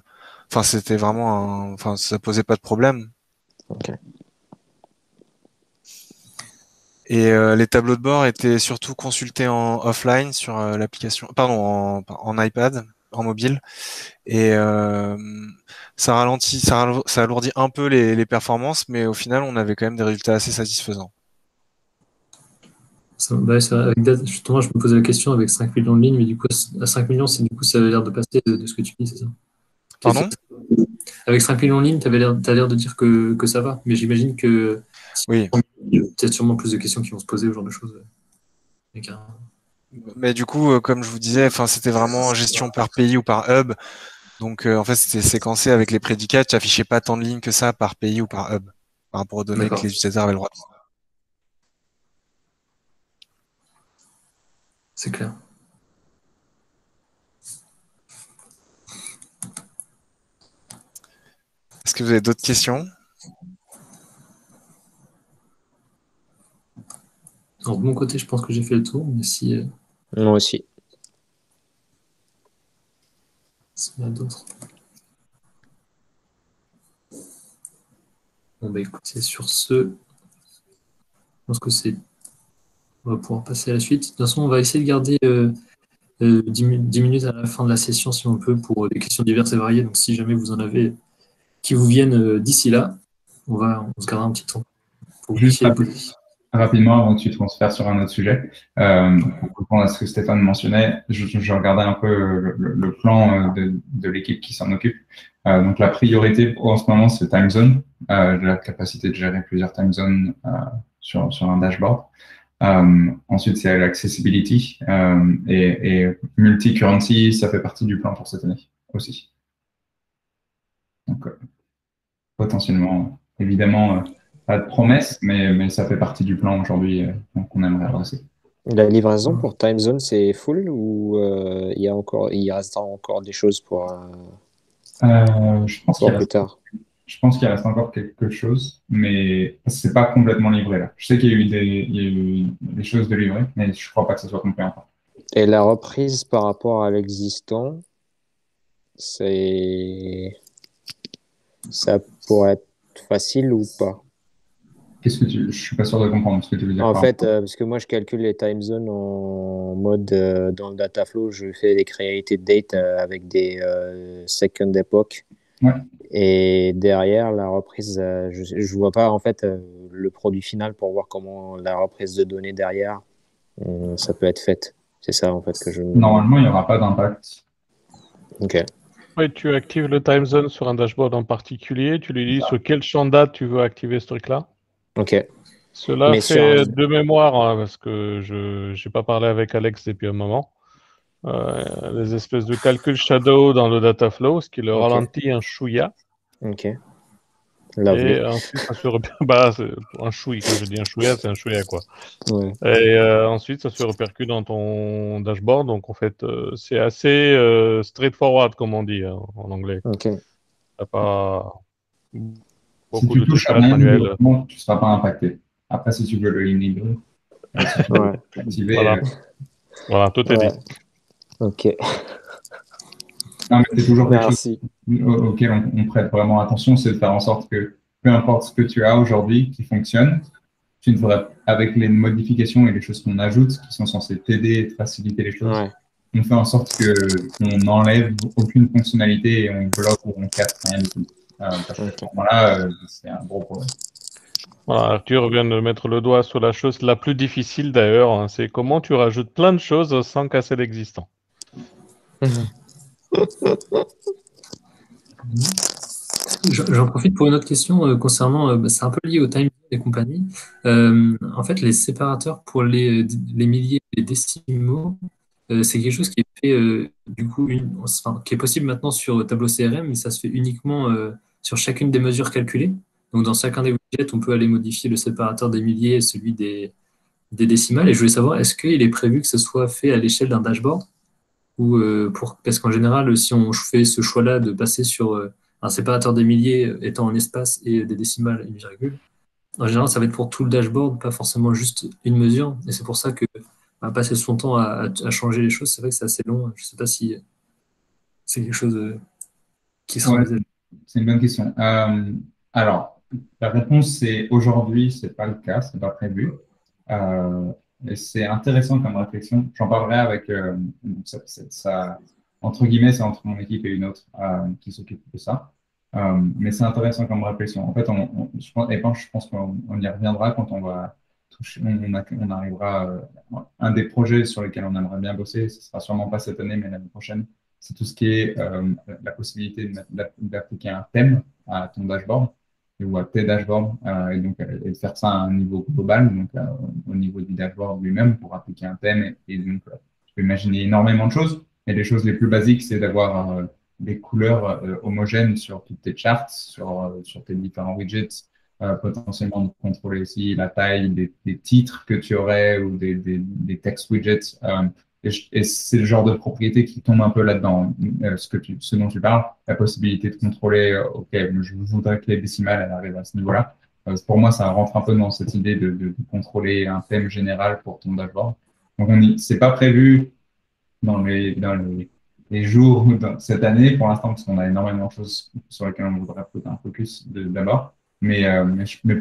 Enfin, c'était vraiment enfin, ça posait pas de problème. ok. Et les tableaux de bord étaient surtout consultés en offline sur l'application, pardon, en iPad, en mobile. Et ça ralentit, ça alourdit un peu les performances, mais au final, on avait quand même des résultats assez satisfaisants. Bah, justement, je me posais la question avec 5 millions de lignes, mais du coup, à 5 millions, du coup, ça avait l'air de passer de ce que tu dis, c'est ça? Pardon? Avec 5 millions de lignes, t'as l'air de dire que ça va, mais j'imagine que Oui. il y a peut-être sûrement plus de questions qui vont se poser, ce genre de choses. Mais du coup, comme je vous disais, enfin, c'était vraiment gestion par pays ou par hub. Donc, en fait, c'était séquencé avec les prédicats. Tu affichais pas tant de lignes que ça par pays ou par hub, par rapport aux données que D'accord, les utilisateurs avaient le droit de voir. c'est clair. Est-ce que vous avez d'autres questions? Alors, de mon côté, je pense que j'ai fait le tour, mais si Moi aussi. s'il y en a d'autres. Bon, bah écoutez, sur ce, je pense que c'est. On va pouvoir passer à la suite. De toute façon, on va essayer de garder 10 minutes à la fin de la session, si on peut, pour des questions diverses et variées. Donc, si jamais vous en avez qui vous viennent d'ici là, on se gardera un petit temps pour que vous Juste puissiez les poser. rapidement, avant que tu transfères sur un autre sujet, pour répondre à ce que Stéphane mentionnait, je regardais un peu le plan de l'équipe qui s'en occupe. Donc, la priorité en ce moment, c'est time zone, la capacité de gérer plusieurs time zones sur un dashboard. Ensuite, c'est l'accessibility et multi-currency, ça fait partie du plan pour cette année aussi. Donc, potentiellement, évidemment, pas de promesse, mais ça fait partie du plan aujourd'hui qu'on aimerait adresser. La livraison pour Time Zone, c'est full ou il reste encore des choses pour Je pense plus tard? Je pense qu'il reste encore quelque chose, mais c'est pas complètement livré là. Je sais qu'il y a eu des choses de livrées, mais je crois pas que ça soit complet encore. Et la reprise par rapport à l'existant, ça pourrait être facile ou pas? Je suis pas sûr de comprendre ce que tu veux dire. En fait, parce que moi, je calcule les time zones en mode dans le dataflow, je fais des created date avec des second epoch. Ouais. Et derrière, la reprise, je vois pas en fait le produit final pour voir comment la reprise de données derrière, ça peut être faite. C'est ça en fait que je. Normalement, il n'y aura pas d'impact. Ok. Oui, tu actives le time zone sur un dashboard en particulier, tu lui dis sur quel champ de date tu veux activer ce truc-là. Ok. Cela Mais fait de mémoire, hein, parce que je n'ai pas parlé avec Alex depuis un moment, les espèces de calcul shadow dans le dataflow, ce qui le ralentit un chouïa. Ok. Lovely. Et ensuite, ça se bah, un chouïa, quand je dis un chouïa, c'est un chouïa, quoi. Ouais. Et ensuite, ça se répercute dans ton dashboard. Donc, en fait, c'est assez straightforward, comme on dit en anglais. Ok. T'as pas Si beaucoup tu de touches à trucs rien, manuels. tu ne seras pas impacté. Après, si tu veux le inhiber, si tu veux Ouais. l'activer. Voilà. Voilà, tout est dit. Ok. Non, mais c'est toujours quelque Merci. chose auquel on prête vraiment attention, c'est de faire en sorte que peu importe ce que tu as aujourd'hui qui fonctionne, tu ne feras avec les modifications et les choses qu'on ajoute qui sont censées t'aider et te faciliter les choses. Ouais. On fait en sorte qu'on n'enlève aucune fonctionnalité et on bloque ou on casse rien du tout. Parce qu'à ce moment-là, c'est un gros problème. Voilà, Arthur vient de mettre le doigt sur la chose la plus difficile d'ailleurs, hein, c'est comment tu rajoutes plein de choses sans casser l'existant. J'en profite pour une autre question concernant, c'est un peu lié au time et compagnie. En fait, les séparateurs pour les milliers et les décimaux, c'est quelque chose qui est fait du coup, qui est possible maintenant sur Tableau CRM, mais ça se fait uniquement sur chacune des mesures calculées. Donc, dans chacun des widgets, on peut aller modifier le séparateur des milliers et celui des décimales. Et je voulais savoir, est-ce qu'il est prévu que ce soit fait à l'échelle d'un dashboard? Ou parce qu'en général, si on fait ce choix-là de passer sur un séparateur des milliers étant en espace et des décimales une virgule, en général, ça va être pour tout le dashboard, pas forcément juste une mesure. Et c'est pour ça que passer son temps à changer les choses, c'est vrai que c'est assez long. Je ne sais pas si c'est quelque chose qui sera envisagé. C'est une bonne question. Alors, la réponse, c'est aujourd'hui, ce n'est pas le cas, ce n'est pas prévu. Et c'est intéressant comme réflexion. J'en parlerai avec ça, entre guillemets, c'est entre mon équipe et une autre qui s'occupe de ça. Mais c'est intéressant comme réflexion. En fait, je pense qu'on y reviendra quand on va toucher, on arrivera. Un des projets sur lesquels on aimerait bien bosser, ce sera sûrement pas cette année, mais l'année prochaine, c'est tout ce qui est la possibilité d'appliquer un thème à ton dashboard ou à tes dashboards et de faire ça à un niveau global, donc au niveau du dashboard lui-même pour appliquer un thème. Et donc, tu peux imaginer énormément de choses. Et les choses les plus basiques, c'est d'avoir des couleurs homogènes sur toutes tes charts, sur tes différents widgets, potentiellement de contrôler aussi la taille des titres que tu aurais ou des text widgets. Et c'est le genre de propriété qui tombe un peu là-dedans, ce dont tu parles, la possibilité de contrôler, OK, je voudrais que les décimales elles arrivent à ce niveau-là. Pour moi, ça rentre un peu dans cette idée de contrôler un thème général pour ton dashboard. Donc, c'est pas prévu dans les jours cette année pour l'instant, parce qu'on a énormément de choses sur lesquelles on voudrait poser un focus d'abord. Mais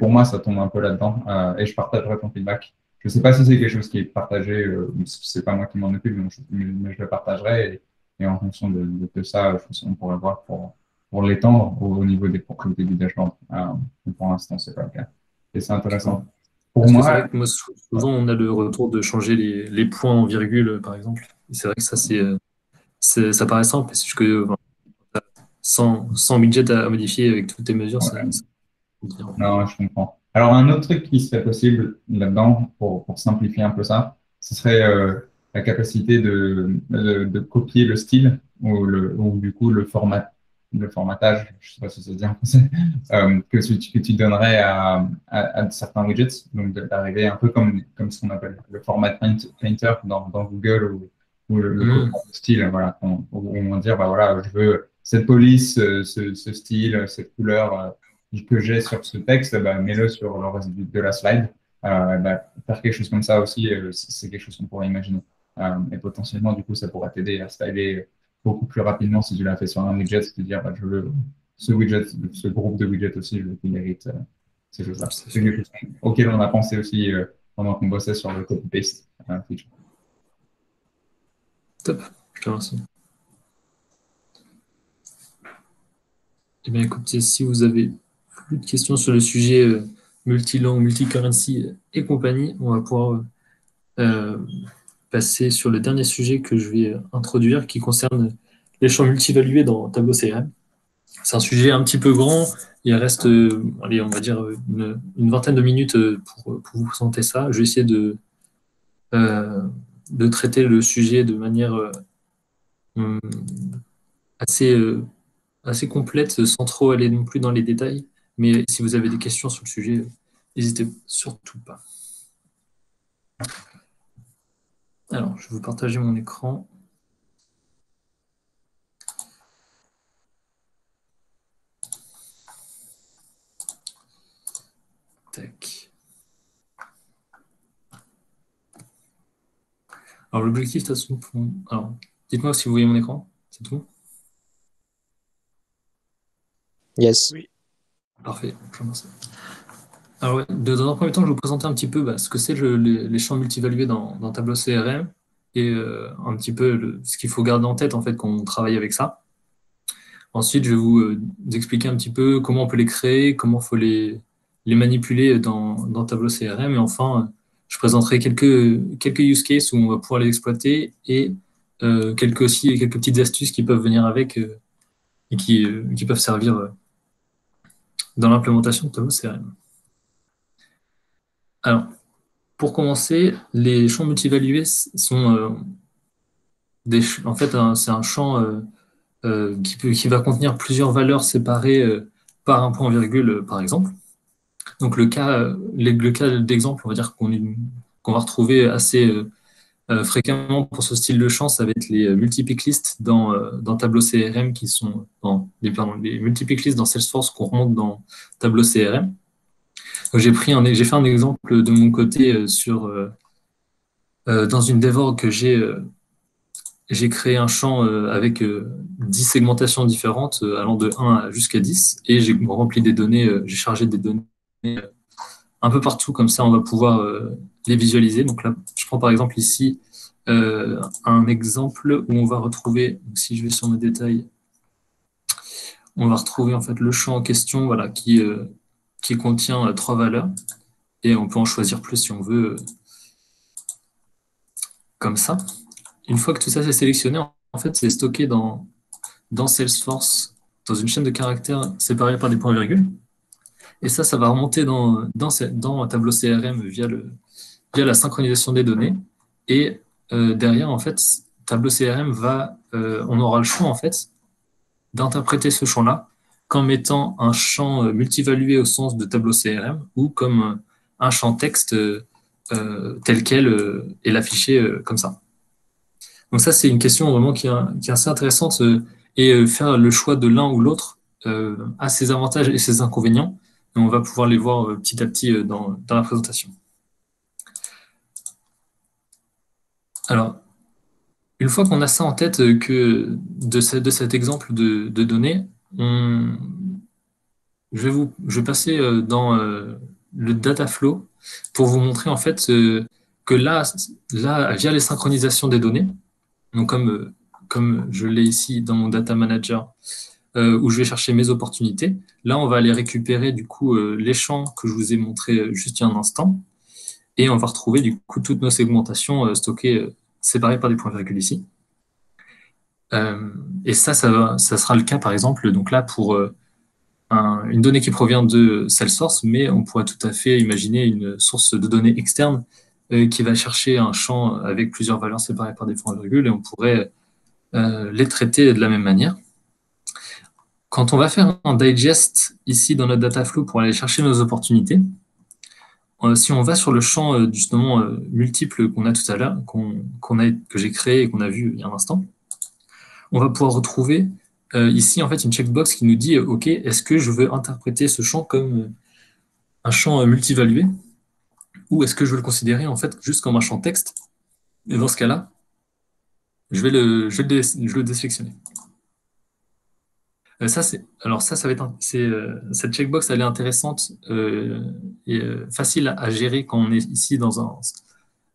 pour moi, ça tombe un peu là-dedans. Et je partagerai ton feedback. Je ne sais pas si c'est quelque chose qui est partagé, c'est pas moi qui m'en occupe, mais je le partagerai. Et en fonction de ça, je pense qu'on pourrait voir pour l'étendre au niveau des propriétés du dashboard. Pour l'instant, c'est pas le cas. Et c'est intéressant. Pour Parce que moi, c'est vrai que moi, souvent, on a le retour de changer les points en virgule, par exemple. Et c'est vrai que ça, ça paraît simple, mais c'est juste que sans widget à modifier avec toutes tes mesures, ouais. Non, je comprends. Alors, un autre truc qui serait possible là-dedans, pour simplifier un peu ça, ce serait la capacité de copier le style ou du coup le formatage, je ne sais pas si ça se dit en français, que tu donnerais à certains widgets. Donc, d'arriver un peu comme ce qu'on appelle le format painter dans Google ou le copier de style, voilà, où on va dire, bah, voilà, je veux cette police, ce style, cette couleur. Que j'ai sur ce texte, bah, mets-le sur le reste de la slide. Bah, faire quelque chose comme ça aussi, c'est quelque chose qu'on pourrait imaginer. Et potentiellement, du coup, ça pourrait t'aider à styler beaucoup plus rapidement si tu l'as fait sur un widget, c'est de dire, bah, je veux ce widget, ce groupe de widgets aussi, je veux qu'il mérite ces choses-là. C'est quelque chose auquel on a pensé aussi pendant qu'on bossait sur le copy-paste feature. Top, je te remercie. Eh bien, écoutez, si vous avez plus de questions sur le sujet multilangue, multicurrency et compagnie, on va pouvoir passer sur le dernier sujet que je vais introduire qui concerne les champs multivalués dans Tableau CRM. C'est un sujet un petit peu grand. Il reste, allez, on va dire, une vingtaine de minutes pour vous présenter ça. Je vais essayer de traiter le sujet de manière assez complète, sans trop aller non plus dans les détails. Mais si vous avez des questions sur le sujet, n'hésitez surtout pas. Alors, je vais vous partager mon écran. Tac. Alors, l'objectif, de toute façon, alors, dites-moi si vous voyez mon écran, c'est tout. Yes. Oui. Parfait, je vous remercie. Alors, ouais, dans un premier temps, je vais vous présenter un petit peu ce que c'est les champs multivalués dans Tableau CRM et un petit peu ce qu'il faut garder en tête en fait quand on travaille avec ça. Ensuite, je vais vous expliquer un petit peu comment on peut les créer, comment il faut les manipuler dans Tableau CRM. Et enfin, je présenterai quelques use cases où on va pouvoir les exploiter et quelques petites astuces qui peuvent venir avec et qui peuvent servir dans l'implémentation de Tableau CRM. Alors, pour commencer, les champs multivalués sont en fait, c'est un champ qui va contenir plusieurs valeurs séparées par un point-virgule, par exemple. Donc, le cas d'exemple, on va dire qu'on va retrouver assez fréquemment pour ce style de champ, ça va être les multipick lists dans Tableau CRM qui sont les multipick lists dans Salesforce qu'on remonte dans Tableau CRM. J'ai fait un exemple de mon côté dans une dev que j'ai créé un champ avec 10 segmentations différentes allant de 1 jusqu'à 10 et j'ai rempli des données, j'ai chargé des données un peu partout, comme ça on va pouvoir les visualiser. Donc là, je prends par exemple ici un exemple où on va retrouver, si je vais sur mes détails, on va retrouver en fait le champ en question, voilà, qui contient 3 valeurs et on peut en choisir plus si on veut, comme ça. Une fois que tout ça c'est sélectionné, en fait, c'est stocké dans Salesforce, dans une chaîne de caractères séparée par des points-virgules. Et ça va remonter dans un tableau CRM via la synchronisation des données. Et derrière, en fait, tableau CRM on aura le choix, en fait, d'interpréter ce champ-là comme étant un champ multivalué au sens de tableau CRM ou comme un champ texte tel quel et l'afficher comme ça. Donc ça, c'est une question vraiment qui est assez intéressante et faire le choix de l'un ou l'autre a ses avantages et ses inconvénients. Et on va pouvoir les voir petit à petit dans la présentation. Alors, une fois qu'on a ça en tête que de cet exemple de données, je vais passer dans le data flow pour vous montrer en fait que là, via les synchronisations des données, donc comme je l'ai ici dans mon data manager, où je vais chercher mes opportunités, là on va aller récupérer du coup les champs que je vous ai montrés juste il y a un instant, et on va retrouver du coup toutes nos segmentations stockées, séparées par des points-virgules ici. Et ça sera le cas par exemple, donc là pour une donnée qui provient de Salesforce, mais on pourrait tout à fait imaginer une source de données externe qui va chercher un champ avec plusieurs valeurs séparées par des points-virgules et on pourrait les traiter de la même manière. Quand on va faire un digest ici dans notre data flow pour aller chercher nos opportunités, si on va sur le champ justement multiple qu'on a tout à l'heure, que j'ai créé et qu'on a vu il y a un instant, on va pouvoir retrouver ici en fait une checkbox qui nous dit OK, est-ce que je veux interpréter ce champ comme un champ multivalué ou est-ce que je veux le considérer en fait juste comme un champ texte? Et dans ce cas-là, je vais le désélectionner. Ça va être cette checkbox, elle est intéressante et facile à gérer quand on est ici dans un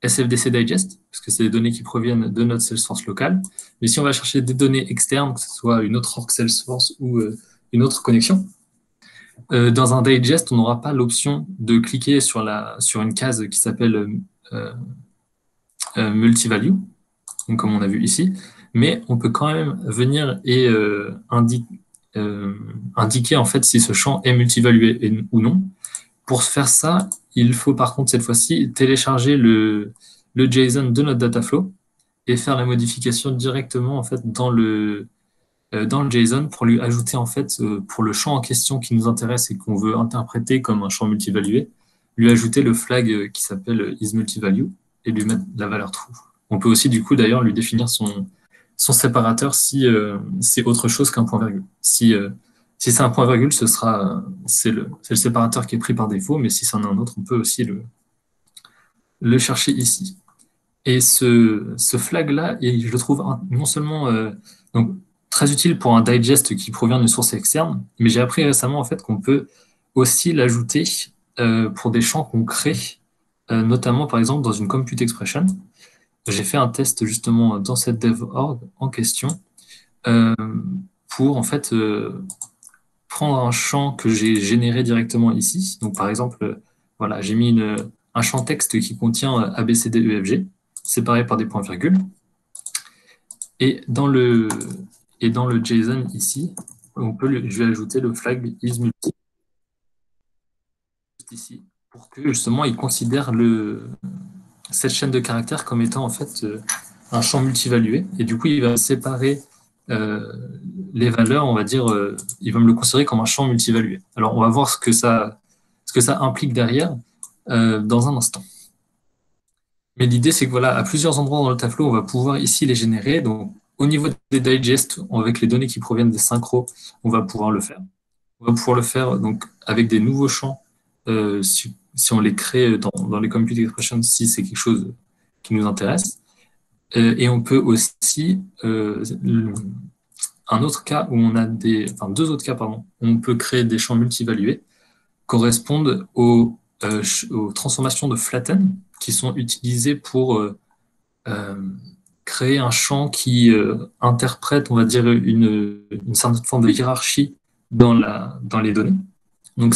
SFDC Digest, parce que c'est des données qui proviennent de notre Salesforce local. Mais si on va chercher des données externes, que ce soit une autre org Salesforce ou une autre connexion, dans un digest, on n'aura pas l'option de cliquer sur une case qui s'appelle multivalue, donc comme on a vu ici, mais on peut quand même venir et indiquer en fait si ce champ est multivalué ou non. Pour faire ça, il faut par contre cette fois-ci télécharger le JSON de notre dataflow et faire la modification directement en fait dans le JSON pour lui ajouter en fait pour le champ en question qui nous intéresse et qu'on veut interpréter comme un champ multivalué, lui ajouter le flag qui s'appelle isMultivalue et lui mettre la valeur true. On peut aussi du coup d'ailleurs lui définir son séparateur si c'est autre chose qu'un point-virgule. Si c'est un point-virgule, c'est le séparateur qui est pris par défaut, mais si c'en est un autre, on peut aussi le chercher ici. Et ce flag-là, je le trouve non seulement donc, très utile pour un digest qui provient d'une source externe, mais j'ai appris récemment en fait qu'on peut aussi l'ajouter pour des champs qu'on crée, notamment par exemple dans une compute expression. J'ai fait un test justement dans cette dev.org en question pour en fait prendre un champ que j'ai généré directement ici. Donc par exemple, voilà, j'ai mis un champ texte qui contient ABCDEFG, séparé par des points-virgules. Et dans le JSON ici, je vais ajouter le flag isMulti ici pour que justement il considère cette chaîne de caractères comme étant en fait un champ multivalué. Et du coup, il va séparer les valeurs, on va dire, il va me le considérer comme un champ multivalué. Alors, on va voir ce que ça implique derrière dans un instant. Mais l'idée, c'est que voilà, à plusieurs endroits dans le Dataflow, on va pouvoir ici les générer. Donc, au niveau des digests, avec les données qui proviennent des synchros, on va pouvoir le faire. On va pouvoir le faire donc, avec des nouveaux champs, si on les crée dans les compute expressions, si c'est quelque chose qui nous intéresse. Et on peut aussi, un autre cas où on a deux autres cas, pardon, où on peut créer des champs multivalués correspondent aux transformations de flatten qui sont utilisées pour créer un champ qui interprète, on va dire, une certaine forme de hiérarchie dans les données. Donc,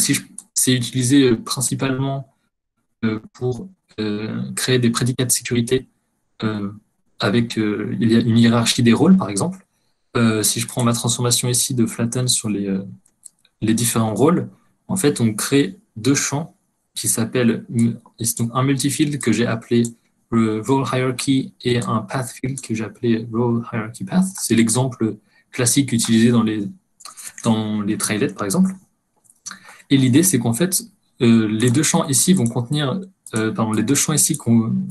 c'est utilisé principalement pour créer des prédicats de sécurité avec il y a une hiérarchie des rôles, par exemple. Si je prends ma transformation ici de flatten sur les différents rôles, en fait, on crée deux champs qui s'appellent un multifield que j'ai appelé role hierarchy et un path field que j'ai appelé role hierarchy path. C'est l'exemple classique utilisé dans les trailheads, par exemple. Et l'idée, c'est qu'en fait, les deux champs ici vont contenir, les deux champs ici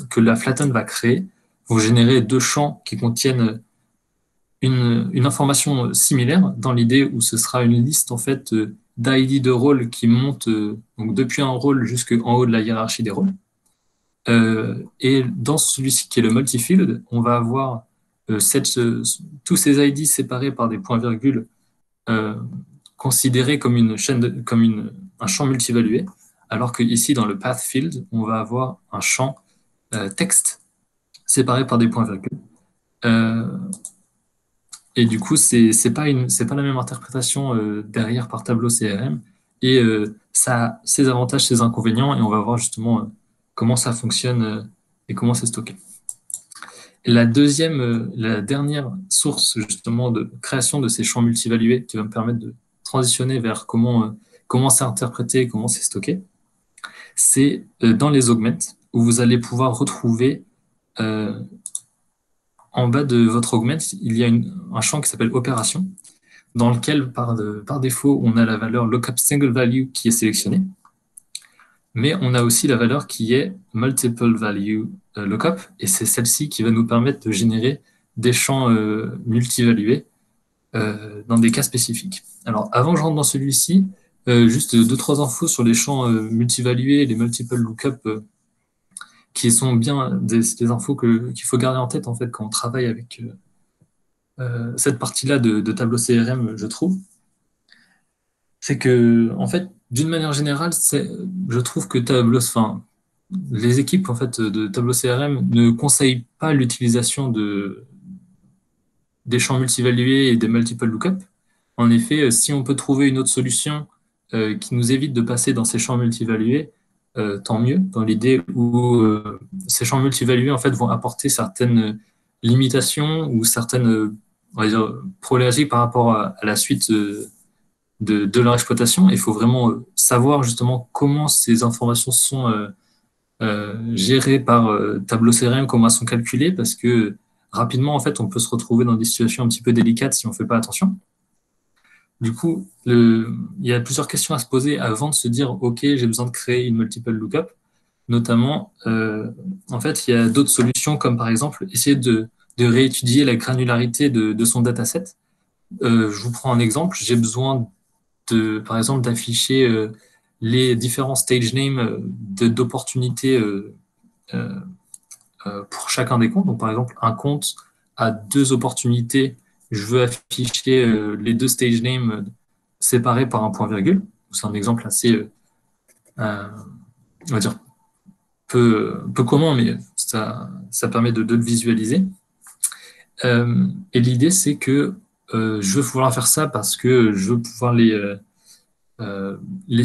que la flatten va créer vont générer deux champs qui contiennent une information similaire, dans l'idée où ce sera une liste en fait d'ID de rôles qui monte donc depuis un rôle jusqu'en haut de la hiérarchie des rôles. Et dans celui-ci qui est le multifield, on va avoir tous ces ID séparés par des points-virgules considérés comme une chaîne un champ multivalué, alors que ici dans le path field, on va avoir un champ texte séparé par des points-virgules. Et du coup, c'est pas la même interprétation derrière par tableau CRM. Et ça a ses avantages, ses inconvénients, et on va voir justement comment ça fonctionne et comment c'est stocké. Et la dernière source justement de création de ces champs multivalués qui va me permettre de transitionner vers comment c'est interprété, comment c'est stocké, c'est dans les augments, où vous allez pouvoir retrouver en bas de votre augment, il y a un champ qui s'appelle opération, dans lequel, par défaut, on a la valeur lookup single value qui est sélectionnée, mais on a aussi la valeur qui est multiple value lookup, et c'est celle-ci qui va nous permettre de générer des champs multivalués dans des cas spécifiques. Alors, avant que je rentre dans celui-ci, juste 2-3 infos sur les champs multivalués, les multiple lookup, qui sont bien des infos qu'il faut garder en tête en fait quand on travaille avec cette partie-là de tableau CRM, je trouve. C'est que, en fait, d'une manière générale, je trouve que les équipes en fait, de tableau CRM ne conseillent pas l'utilisation des champs multivalués et des multiple lookup. En effet, si on peut trouver une autre solution qui nous évite de passer dans ces champs multivalués, tant mieux, dans l'idée où ces champs multivalués en fait, vont apporter certaines limitations ou certaines on va dire, problématiques par rapport à la suite de leur exploitation. Il faut vraiment savoir justement comment ces informations sont gérées par tableau CRM, comment elles sont calculées, parce que rapidement, en fait, on peut se retrouver dans des situations un petit peu délicates si on ne fait pas attention. Du coup, il y a plusieurs questions à se poser avant de se dire « Ok, j'ai besoin de créer une multiple lookup ». Notamment, en fait, il y a d'autres solutions comme par exemple essayer de réétudier la granularité de son dataset. Je vous prends un exemple. J'ai besoin par exemple, d'afficher les différents stage names d'opportunités pour chacun des comptes. Donc, par exemple, un compte a 2 opportunités. Je veux afficher les 2 stage names séparés par un point-virgule. C'est un exemple assez, on va dire, peu commun, mais ça permet de le visualiser. Et l'idée, c'est que je veux pouvoir faire ça parce que je veux pouvoir les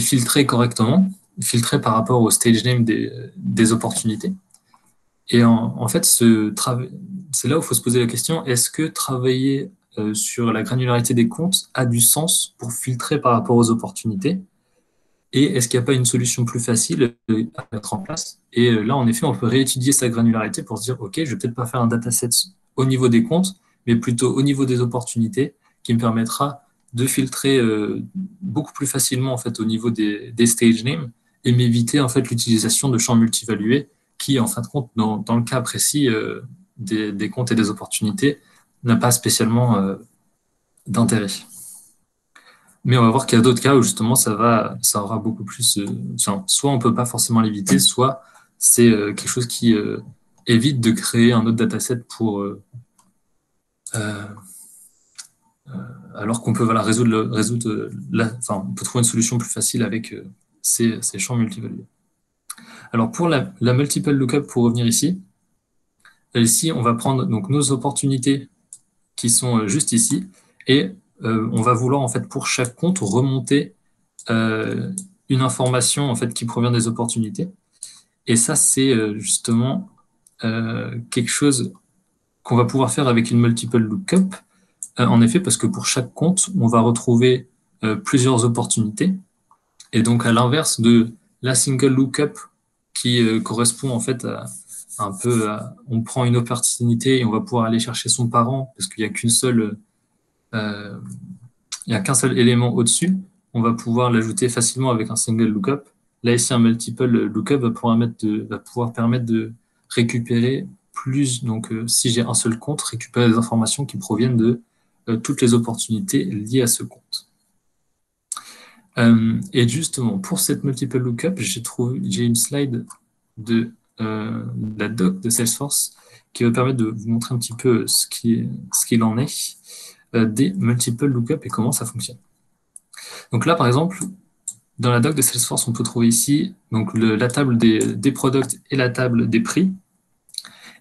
filtrer correctement, filtrer par rapport au stage name des opportunités. Et en fait, c'est là où il faut se poser la question, est-ce que travailler sur la granularité des comptes a du sens pour filtrer par rapport aux opportunités? Et est-ce qu'il n'y a pas une solution plus facile à mettre en place? Et là, en effet, on peut réétudier sa granularité pour se dire, OK, je ne vais peut-être pas faire un dataset au niveau des comptes, mais plutôt au niveau des opportunités, qui me permettra de filtrer beaucoup plus facilement en fait, au niveau des stage names et m'éviter en fait, l'utilisation de champs multivalués qui, en fin de compte, dans le cas précis des comptes et des opportunités, n'a pas spécialement d'intérêt. Mais on va voir qu'il y a d'autres cas où justement ça aura beaucoup plus. Soit on ne peut pas forcément l'éviter, soit c'est quelque chose qui évite de créer un autre dataset pour. Alors qu'on peut résoudre on peut trouver une solution plus facile avec ces champs multivalués. Alors pour la multiple lookup, pour revenir ici, on va prendre donc nos opportunités qui sont juste ici et on va vouloir en fait pour chaque compte remonter une information en fait qui provient des opportunités. Et ça c'est justement quelque chose qu'on va pouvoir faire avec une multiple lookup. En effet, parce que pour chaque compte, on va retrouver plusieurs opportunités. Et donc, à l'inverse de la single lookup qui correspond en fait à un peu on prend une opportunité et on va pouvoir aller chercher son parent parce qu'il n'y a qu'un seul élément au-dessus. On va pouvoir l'ajouter facilement avec un single lookup. Là, ici, un multiple lookup va pouvoir permettre de récupérer si j'ai un seul compte, récupérer des informations qui proviennent de toutes les opportunités liées à ce compte. Et justement, pour cette multiple lookup, j'ai une slide de la doc de Salesforce qui va permettre de vous montrer un petit peu ce qu'il en est des multiple lookup et comment ça fonctionne. Donc là, par exemple, dans la doc de Salesforce, on peut trouver ici donc la table des products et la table des prix.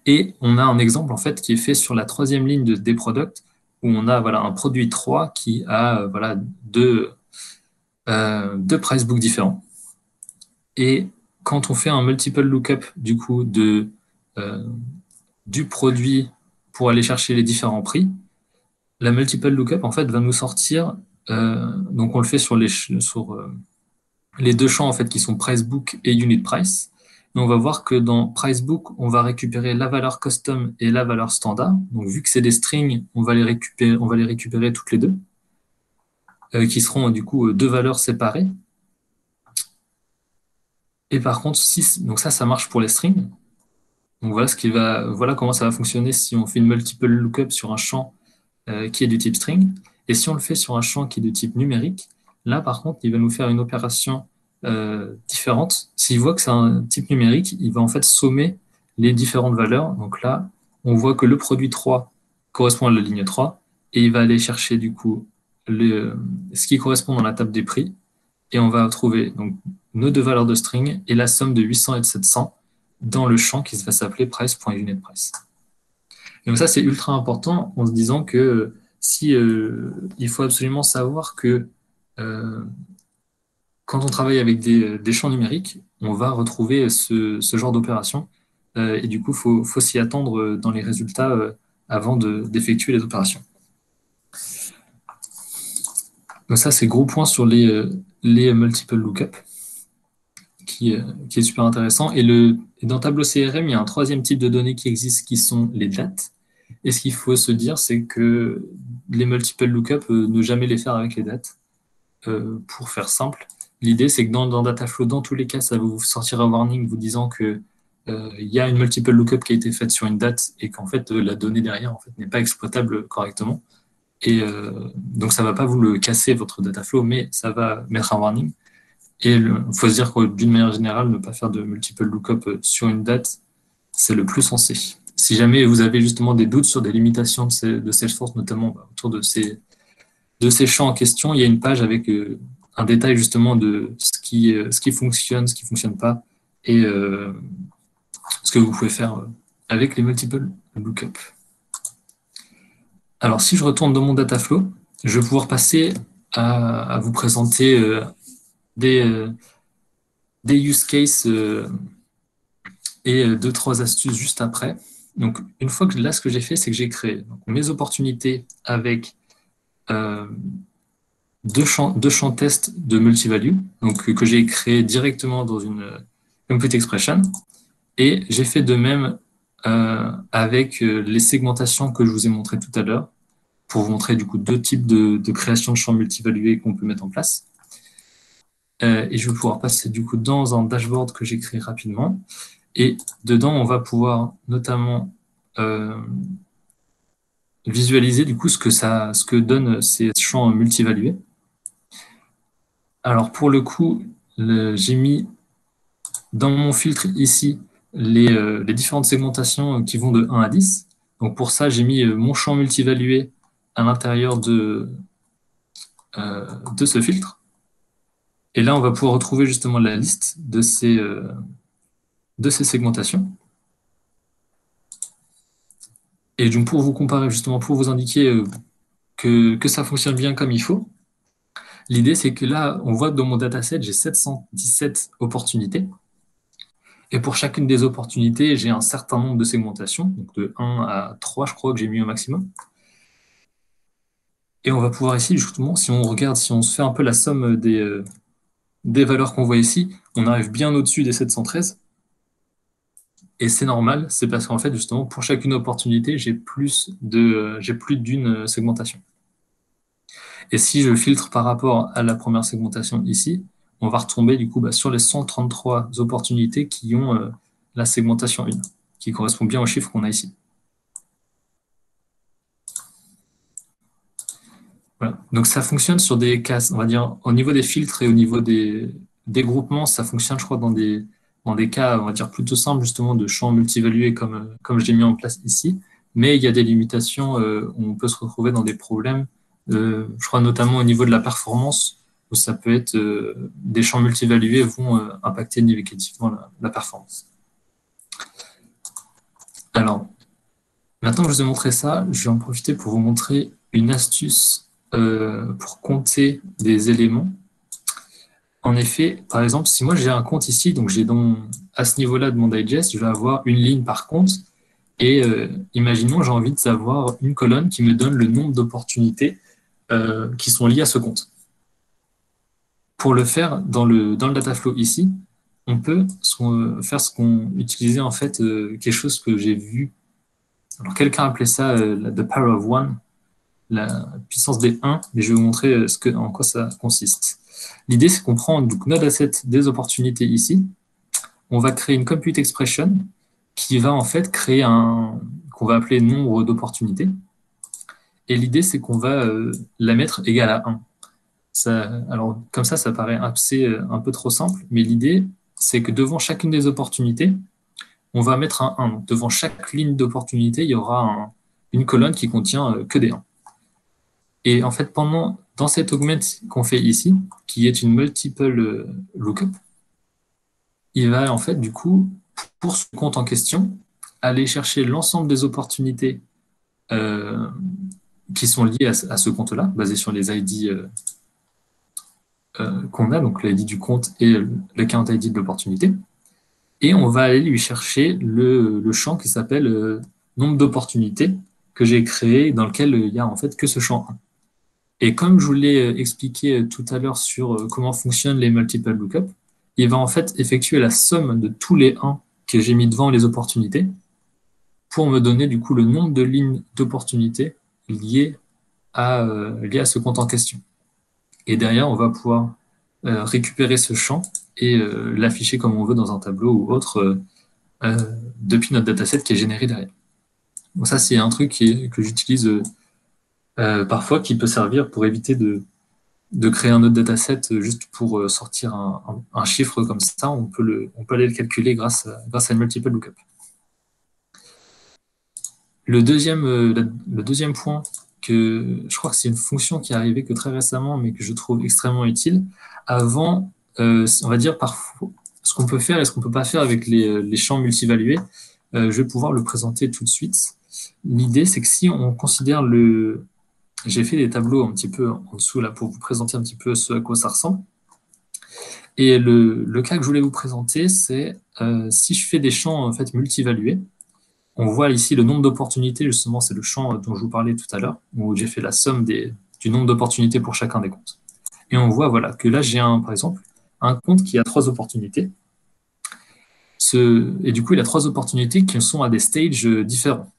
Et on a un exemple en fait qui est fait sur la troisième ligne des products où on a un produit 3 qui a deux price books différents. Et quand on fait un multiple lookup du coup du produit pour aller chercher les différents prix, la multiple lookup en fait va nous sortir, donc on le fait sur les deux champs en fait qui sont price book et unit price. Et on va voir que dans price book, on va récupérer la valeur custom et la valeur standard. Donc vu que c'est des strings, on va les récupérer toutes les deux, qui seront du coup deux valeurs séparées. Et par contre, donc ça marche pour les strings. Donc voilà comment ça va fonctionner si on fait une multiple lookup sur un champ qui est du type string. Et si on le fait sur un champ qui est de type numérique, là par contre, il va nous faire une opération différente. S'il voit que c'est un type numérique, il va en fait sommer les différentes valeurs. Donc là, on voit que le produit 3 correspond à la ligne 3 et il va aller chercher du coup ce qui correspond dans la table des prix. Et on va trouver donc nos deux valeurs de string et la somme de 800 et de 700 dans le champ qui va s'appeler price.unitprice. Donc ça, c'est ultra important en se disant que il faut absolument savoir que quand on travaille avec des champs numériques, on va retrouver ce genre d'opération. Et du coup, il faut s'y attendre dans les résultats avant d'effectuer les opérations. Donc ça, c'est gros point sur les multiple lookup, qui est super intéressant. Et dans Tableau CRM, il y a un troisième type de données qui existe, qui sont les dates. Et ce qu'il faut se dire, c'est que les multiple lookup, ne jamais les faire avec les dates. Pour faire simple, l'idée, c'est que dans Dataflow, dans tous les cas, ça va vous sortir un warning vous disant que il y a une multiple lookup qui a été faite sur une date et qu'en fait, la donnée derrière en fait, n'est pas exploitable correctement. Et donc, ça ne va pas vous le casser, votre Dataflow, mais ça va mettre un warning. Et il faut se dire que d'une manière générale, ne pas faire de multiple lookup sur une date, c'est le plus sensé. Si jamais vous avez justement des doutes sur des limitations de Salesforce, notamment autour de ces champs en question, il y a une page avec un détail justement de ce qui fonctionne, ce qui ne fonctionne pas, et ce que vous pouvez faire avec les multiple lookup. Alors, si je retourne dans mon Dataflow, je vais pouvoir passer à vous présenter des use cases et 2-3 astuces juste après. Donc, une fois que là, ce que j'ai fait, c'est que j'ai créé mes opportunités avec deux champs tests de multivalue, donc que j'ai créé directement dans une Compute Expression, et j'ai fait de même avec les segmentations que je vous ai montrées tout à l'heure, pour vous montrer du coup deux types de création de champs multivalués qu'on peut mettre en place. Et je vais pouvoir passer du coup dans un dashboard que j'ai créé rapidement. Et dedans, on va pouvoir notamment visualiser du coup ce que donnent ces champs multivalués. Alors pour le coup, j'ai mis dans mon filtre ici les différentes segmentations qui vont de 1 à 10. Donc pour ça, j'ai mis mon champ multivalué à l'intérieur de ce filtre. Et là, on va pouvoir retrouver justement la liste de ces segmentations. Et donc, pour vous comparer, justement, pour vous indiquer que ça fonctionne bien comme il faut, l'idée, c'est que là, on voit que dans mon dataset, j'ai 717 opportunités. Et pour chacune des opportunités, j'ai un certain nombre de segmentations, donc de 1 à 3, je crois que j'ai mis au maximum. Et on va pouvoir ici, justement, si on se fait un peu la somme des valeurs qu'on voit ici, on arrive bien au-dessus des 713. Et c'est normal, c'est parce qu'en fait, justement, pour chacune opportunité, j'ai plus d'une segmentation. Et si je filtre par rapport à la première segmentation ici, on va retomber du coup sur les 133 opportunités qui ont la segmentation 1. qui correspond bien au chiffre qu'on a ici. Voilà. Donc ça fonctionne sur des cas, on va dire, au niveau des filtres et au niveau des groupements, ça fonctionne, je crois, dans des cas, on va dire, plutôt simples, justement, de champs multivalués comme je l'ai mis en place ici. Mais il y a des limitations où on peut se retrouver dans des problèmes, je crois notamment au niveau de la performance, où ça peut être des champs multivalués vont impacter négativement la performance. Alors, maintenant que je vous ai montré ça, je vais en profiter pour vous montrer une astuce pour compter des éléments. En effet, par exemple, si moi j'ai un compte ici, donc à ce niveau-là de mon digest, je vais avoir une ligne par compte, et imaginons j'ai envie de savoir une colonne qui me donne le nombre d'opportunités qui sont liées à ce compte. Pour le faire dans le Dataflow ici, on peut faire ce qu'on utilisait en fait, quelque chose que j'ai vu. Alors quelqu'un appelait ça the power of one, la puissance des 1, mais je vais vous montrer en quoi ça consiste. L'idée, c'est qu'on prend donc, notre asset des opportunités ici, on va créer une compute expression qui va en fait créer qu'on va appeler nombre d'opportunités. Et l'idée, c'est qu'on va la mettre égale à 1. Alors, comme ça paraît un peu trop simple, mais l'idée, c'est que devant chacune des opportunités, on va mettre un 1. Donc, devant chaque ligne d'opportunité, il y aura une colonne qui contient que des 1. Et en fait, dans cet augment qu'on fait ici, qui est une multiple lookup, il va en fait, du coup, pour ce compte en question, aller chercher l'ensemble des opportunités qui sont liées à ce compte-là, basées sur les ID qu'on a, donc l'ID du compte et le count ID de l'opportunité. Et on va aller lui chercher le champ qui s'appelle nombre d'opportunités que j'ai créé, dans lequel il n'y a en fait que ce champ 1. Et comme je vous l'ai expliqué tout à l'heure sur comment fonctionnent les multiple lookups, il va en fait effectuer la somme de tous les 1 que j'ai mis devant les opportunités pour me donner du coup le nombre de lignes d'opportunités liées à ce compte en question. Et derrière, on va pouvoir récupérer ce champ et l'afficher comme on veut dans un tableau ou autre depuis notre dataset qui est généré derrière. Donc ça, c'est un truc que j'utilise parfois, qui peut servir pour éviter de créer un autre dataset juste pour sortir un chiffre comme ça. On peut aller le calculer grâce à une multiple lookup. Le deuxième point, je crois que c'est une fonction qui est arrivée que très récemment, mais que je trouve extrêmement utile. Avant, on va dire parfois, ce qu'on peut faire et ce qu'on ne peut pas faire avec les champs multivalués, je vais pouvoir le présenter tout de suite. L'idée, c'est que si on considère j'ai fait des tableaux un petit peu en dessous là pour vous présenter un petit peu ce à quoi ça ressemble. Et le cas que je voulais vous présenter, c'est si je fais des champs en fait multivalués. On voit ici le nombre d'opportunités, justement, c'est le champ dont je vous parlais tout à l'heure, où j'ai fait la somme du nombre d'opportunités pour chacun des comptes. Et on voit voilà, que là, j'ai par exemple, un compte qui a 3 opportunités. Et du coup, il a 3 opportunités qui sont à des stages différents.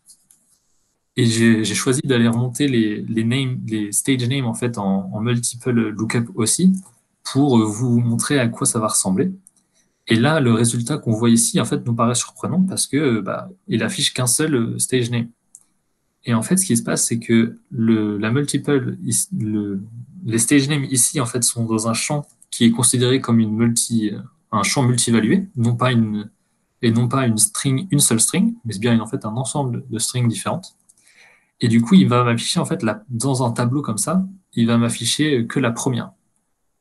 Et j'ai choisi d'aller remonter les stage names en fait en multiple lookup aussi, pour vous montrer à quoi ça va ressembler. Et là, le résultat qu'on voit ici, en fait, nous paraît surprenant parce que il affiche qu'un seul stage name. Et en fait, ce qui se passe, c'est que les stage names ici, en fait, sont dans un champ qui est considéré comme un champ multivalué, non pas une seule string, mais c'est bien en fait un ensemble de strings différentes. Et du coup, il va m'afficher en fait dans un tableau comme ça, il va m'afficher que la première,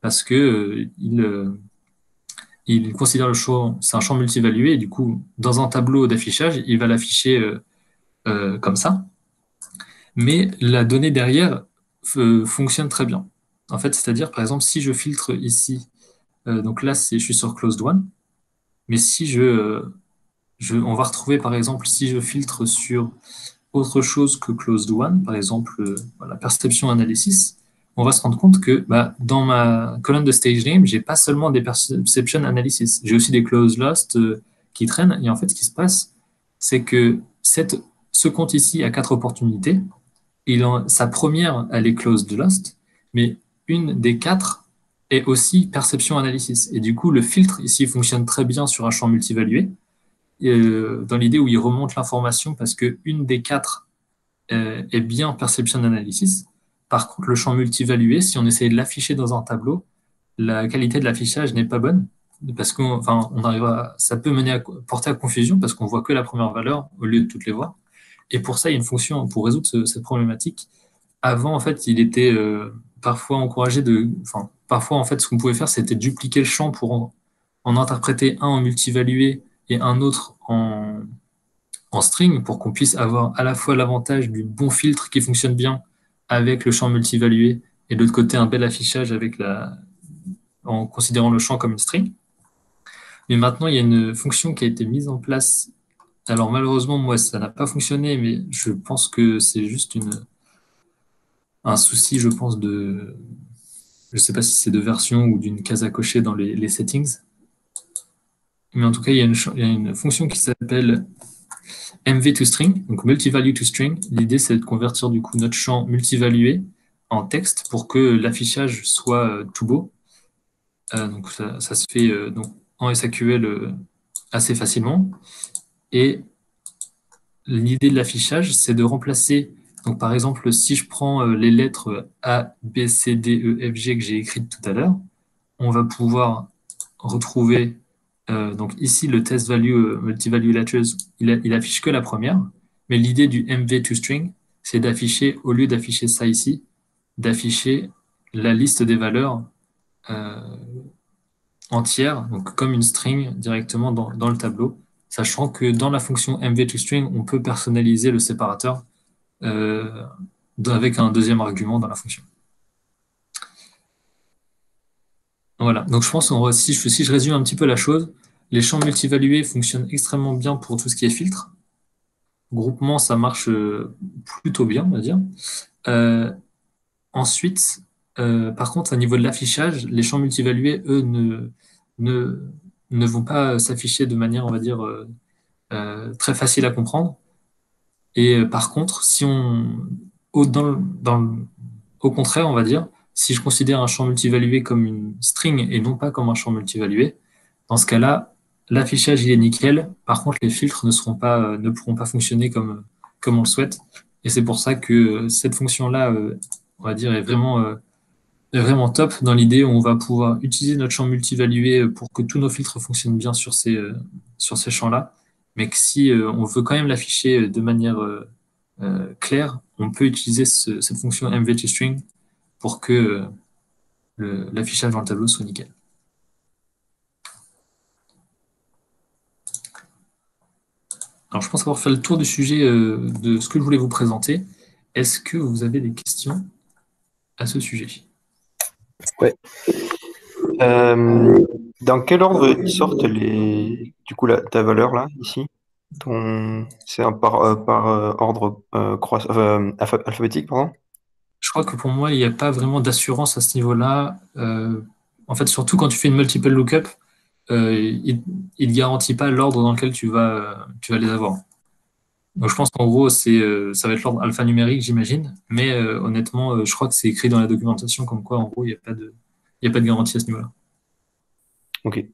parce que il considère le champ, c'est un champ multivalué, et du coup, dans un tableau d'affichage, il va l'afficher comme ça. Mais la donnée derrière fonctionne très bien. En fait, c'est-à-dire, par exemple, si je filtre ici, donc là, je suis sur closed one, mais si on va retrouver, par exemple, si je filtre sur autre chose que closed one, par exemple, la perception analysis, on va se rendre compte que dans ma colonne de stage name, j'ai pas seulement des perception analysis, j'ai aussi des closed lost qui traînent. Et en fait, ce qui se passe, c'est que ce compte ici a 4 opportunités. Sa première, elle est closed lost, mais une des 4 est aussi perception analysis. Et du coup, le filtre ici fonctionne très bien sur un champ multivalué. dans l'idée où il remonte l'information parce qu'une des 4 est bien perception analysis. Par contre, le champ multivalué, si on essaie de l'afficher dans un tableau, la qualité de l'affichage n'est pas bonne parce ça peut porter à confusion parce qu'on voit que la première valeur au lieu de toutes les voir. Et pour ça, il y a une fonction pour résoudre cette problématique. Avant, en fait, il était parfois encouragé parfois, en fait, ce qu'on pouvait faire, c'était dupliquer le champ pour en interpréter un en multivalué et un autre en string pour qu'on puisse avoir à la fois l'avantage du bon filtre qui fonctionne bien avec le champ multivalué et de l'autre côté un bel affichage en considérant le champ comme une string. Mais maintenant, il y a une fonction qui a été mise en place. Alors malheureusement, moi, ça n'a pas fonctionné, mais je pense que c'est juste un souci, je pense, je ne sais pas si c'est de version ou d'une case à cocher dans les settings. Mais en tout cas, il y a une fonction qui s'appelle MV2String, donc multivalue to string. L'idée, c'est de convertir du coup notre champ multivalué en texte pour que l'affichage soit tout beau. Donc ça se fait donc en SQL assez facilement. Et l'idée de l'affichage, c'est de remplacer, donc par exemple, si je prends les lettres A, B, C, D, E, F, G que j'ai écrites tout à l'heure, on va pouvoir retrouver donc ici le test value multivalue letters, il affiche que la première, mais l'idée du MV2String, c'est d'afficher, au lieu d'afficher ça ici, d'afficher la liste des valeurs entière, donc comme une string directement dans le tableau, sachant que dans la fonction MV2String, on peut personnaliser le séparateur avec un deuxième argument dans la fonction. Voilà, donc je pense que si je résume un petit peu la chose, les champs multivalués fonctionnent extrêmement bien pour tout ce qui est filtre. Groupement, ça marche plutôt bien, on va dire. Ensuite, par contre, au niveau de l'affichage, les champs multivalués, eux, ne vont pas s'afficher de manière, on va dire, très facile à comprendre. Et par contre, au contraire, on va dire, si je considère un champ multivalué comme une string et non pas comme un champ multivalué, dans ce cas-là, l'affichage il est nickel. Par contre, les filtres ne pourront pas fonctionner comme on le souhaite. Et c'est pour ça que cette fonction-là, on va dire, est vraiment top dans l'idée où on va pouvoir utiliser notre champ multivalué pour que tous nos filtres fonctionnent bien sur ces champs-là. Mais que si on veut quand même l'afficher de manière claire, on peut utiliser cette fonction MV2String pour que l'affichage dans le tableau soit nickel. Alors, je pense avoir fait le tour du sujet de ce que je voulais vous présenter. Est-ce que vous avez des questions à ce sujet? Ouais. Dans quel ordre ils sortent ta valeur là, ici? C'est par ordre alphabétique, pardon? Je crois que pour moi, il n'y a pas vraiment d'assurance à ce niveau-là. En fait, surtout quand tu fais une multiple lookup, il ne garantit pas l'ordre dans lequel tu vas les avoir. Donc, je pense qu'en gros, ça va être l'ordre alphanumérique, j'imagine. Mais honnêtement, je crois que c'est écrit dans la documentation comme quoi, en gros, il n'y a pas de garantie à ce niveau-là. Ok.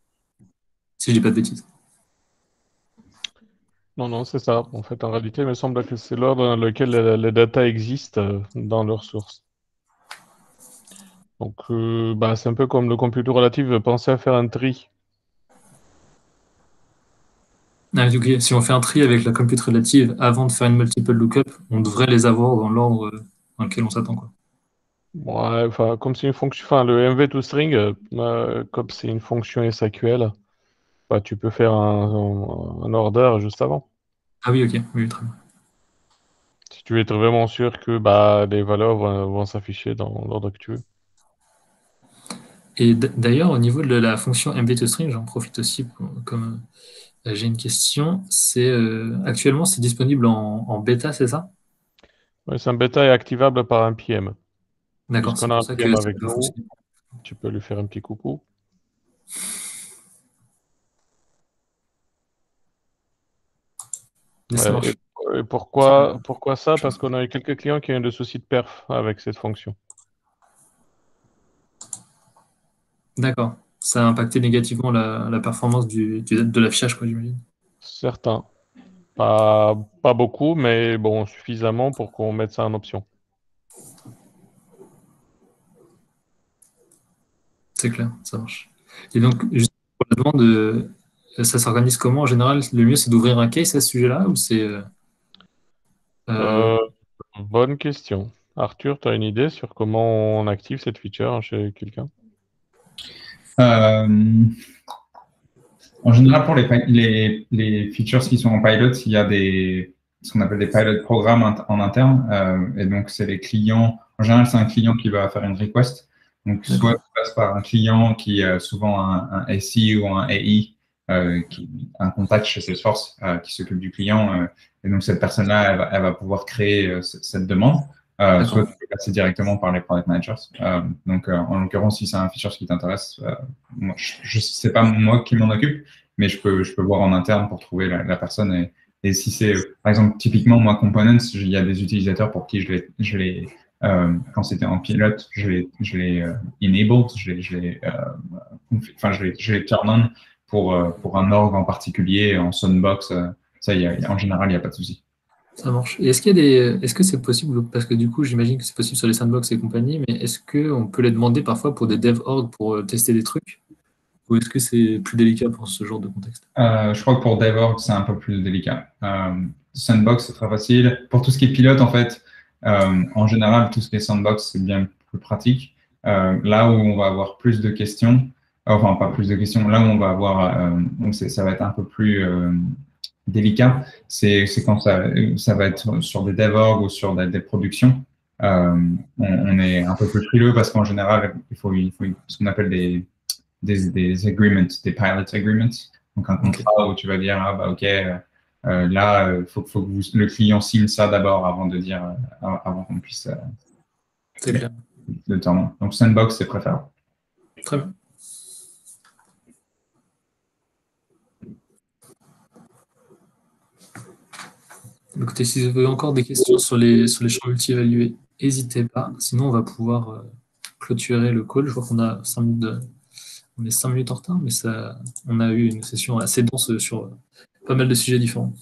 Si je dis pas de bêtises. Non, c'est ça. En fait, en réalité, il me semble que c'est l'ordre dans lequel les data existent dans leur source. Donc, c'est un peu comme le computer relatif pensait à faire un tri. Ah, ok. Si on fait un tri avec la compute relative avant de faire une multiple lookup, on devrait les avoir dans l'ordre dans lequel on s'attend, quoi. Ouais, enfin, comme c'est une fonction, enfin, le MV2String, comme c'est une fonction SQL, tu peux faire un order juste avant. Ah oui, ok. Oui, très bien. Si tu veux être vraiment sûr que les valeurs vont s'afficher dans l'ordre que tu veux. Et d'ailleurs, au niveau de la fonction MV2String, j'en profite aussi comme j'ai une question. Actuellement, c'est disponible en bêta, c'est ça? Ouais, c'est un bêta est activable par un PM. D'accord, c'est Puisqu'on a un pour ça que PM ça avec peut nous, fonctionner. tu peux lui faire un petit coucou. Mais ça marche. Et pourquoi ça? Parce qu'on a eu quelques clients qui ont eu des soucis de perf avec cette fonction. D'accord. Ça a impacté négativement la performance de l'affichage, quoi, j'imagine. Certains. Pas beaucoup, mais bon, suffisamment pour qu'on mette ça en option. C'est clair, ça marche. Et donc, juste pour la demande, ça s'organise comment en général? Le mieux, c'est d'ouvrir un case à ce sujet-là ou c'est Bonne question. Arthur, tu as une idée sur comment on active cette feature chez quelqu'un? En général, pour les features qui sont en pilot, il y a ce qu'on appelle des pilot programmes en interne. Et donc, c'est les clients. En général, c'est un client qui va faire une request. Donc, soit tu passes par un client qui a souvent un SI ou un AI, un contact chez Salesforce qui s'occupe du client. Et donc, cette personne-là, elle va pouvoir créer cette demande. Soit tu peux passer directement par les product managers. Donc, en l'occurrence, si c'est un feature qui t'intéresse, c'est pas moi qui m'en occupe, mais je peux voir en interne pour trouver la personne. Et si c'est, par exemple, typiquement, moi, Components, il y a des utilisateurs pour qui je l'ai quand c'était en pilote, je l'ai enabled, je l'ai turn on pour un org en particulier, en Sunbox. Ça, en général, il n'y a pas de souci. Ça marche. Et est-ce que c'est possible, parce que du coup, j'imagine que c'est possible sur les sandbox et compagnie, mais est-ce qu'on peut les demander parfois pour des dev org pour tester des trucs? Ou est-ce que c'est plus délicat pour ce genre de contexte? Je crois que pour dev org, c'est un peu plus délicat. Sandbox, c'est très facile. Pour tout ce qui est pilote, en fait, en général, tout ce qui est sandbox, c'est bien plus pratique. Là où on va avoir plus de questions, enfin, pas plus de questions, là où on va avoir, donc ça va être un peu plus délicat, c'est quand ça va être sur des dev-org ou sur des productions. On est un peu plus frileux parce qu'en général, il faut ce qu'on appelle des agreements, des pilot agreements. Donc, un contrat où tu vas dire, ah, bah, OK, là, il faut que le client signe ça d'abord avant de dire, avant qu'on puisse C'est clair. le tournoi. Donc, Sandbox, c'est préférable. Très bien. Écoutez, si vous avez encore des questions sur les champs multi-évalués, n'hésitez pas. Sinon, on va pouvoir clôturer le call. Je vois qu'on a 5 minutes on est 5 minutes en retard, mais on a eu une session assez dense sur pas mal de sujets différents.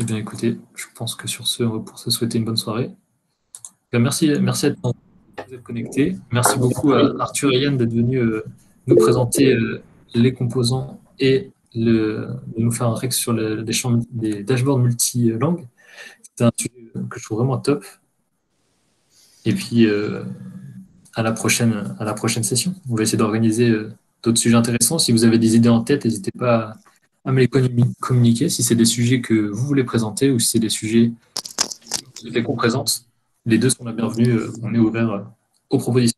Eh bien, écoutez, je pense que sur ce, on va pour se souhaiter une bonne soirée. Merci à tous d'être connectés. Merci beaucoup à Arthur et Yann d'être venus nous présenter les composants et de nous faire un rec sur des dashboards multi-langues. C'est un sujet que je trouve vraiment top. Et puis, à la prochaine session. On va essayer d'organiser d'autres sujets intéressants. Si vous avez des idées en tête, n'hésitez pas à me les communiquer. Si c'est des sujets que vous voulez présenter ou si c'est des sujets qu'on présente, les deux sont la bienvenue. On est ouvert aux propositions.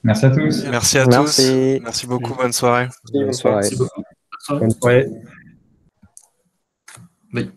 Merci à tous. Merci à tous. Merci beaucoup. Bonne soirée. Bonne soirée. Merci beaucoup. Bonne soirée. Bye.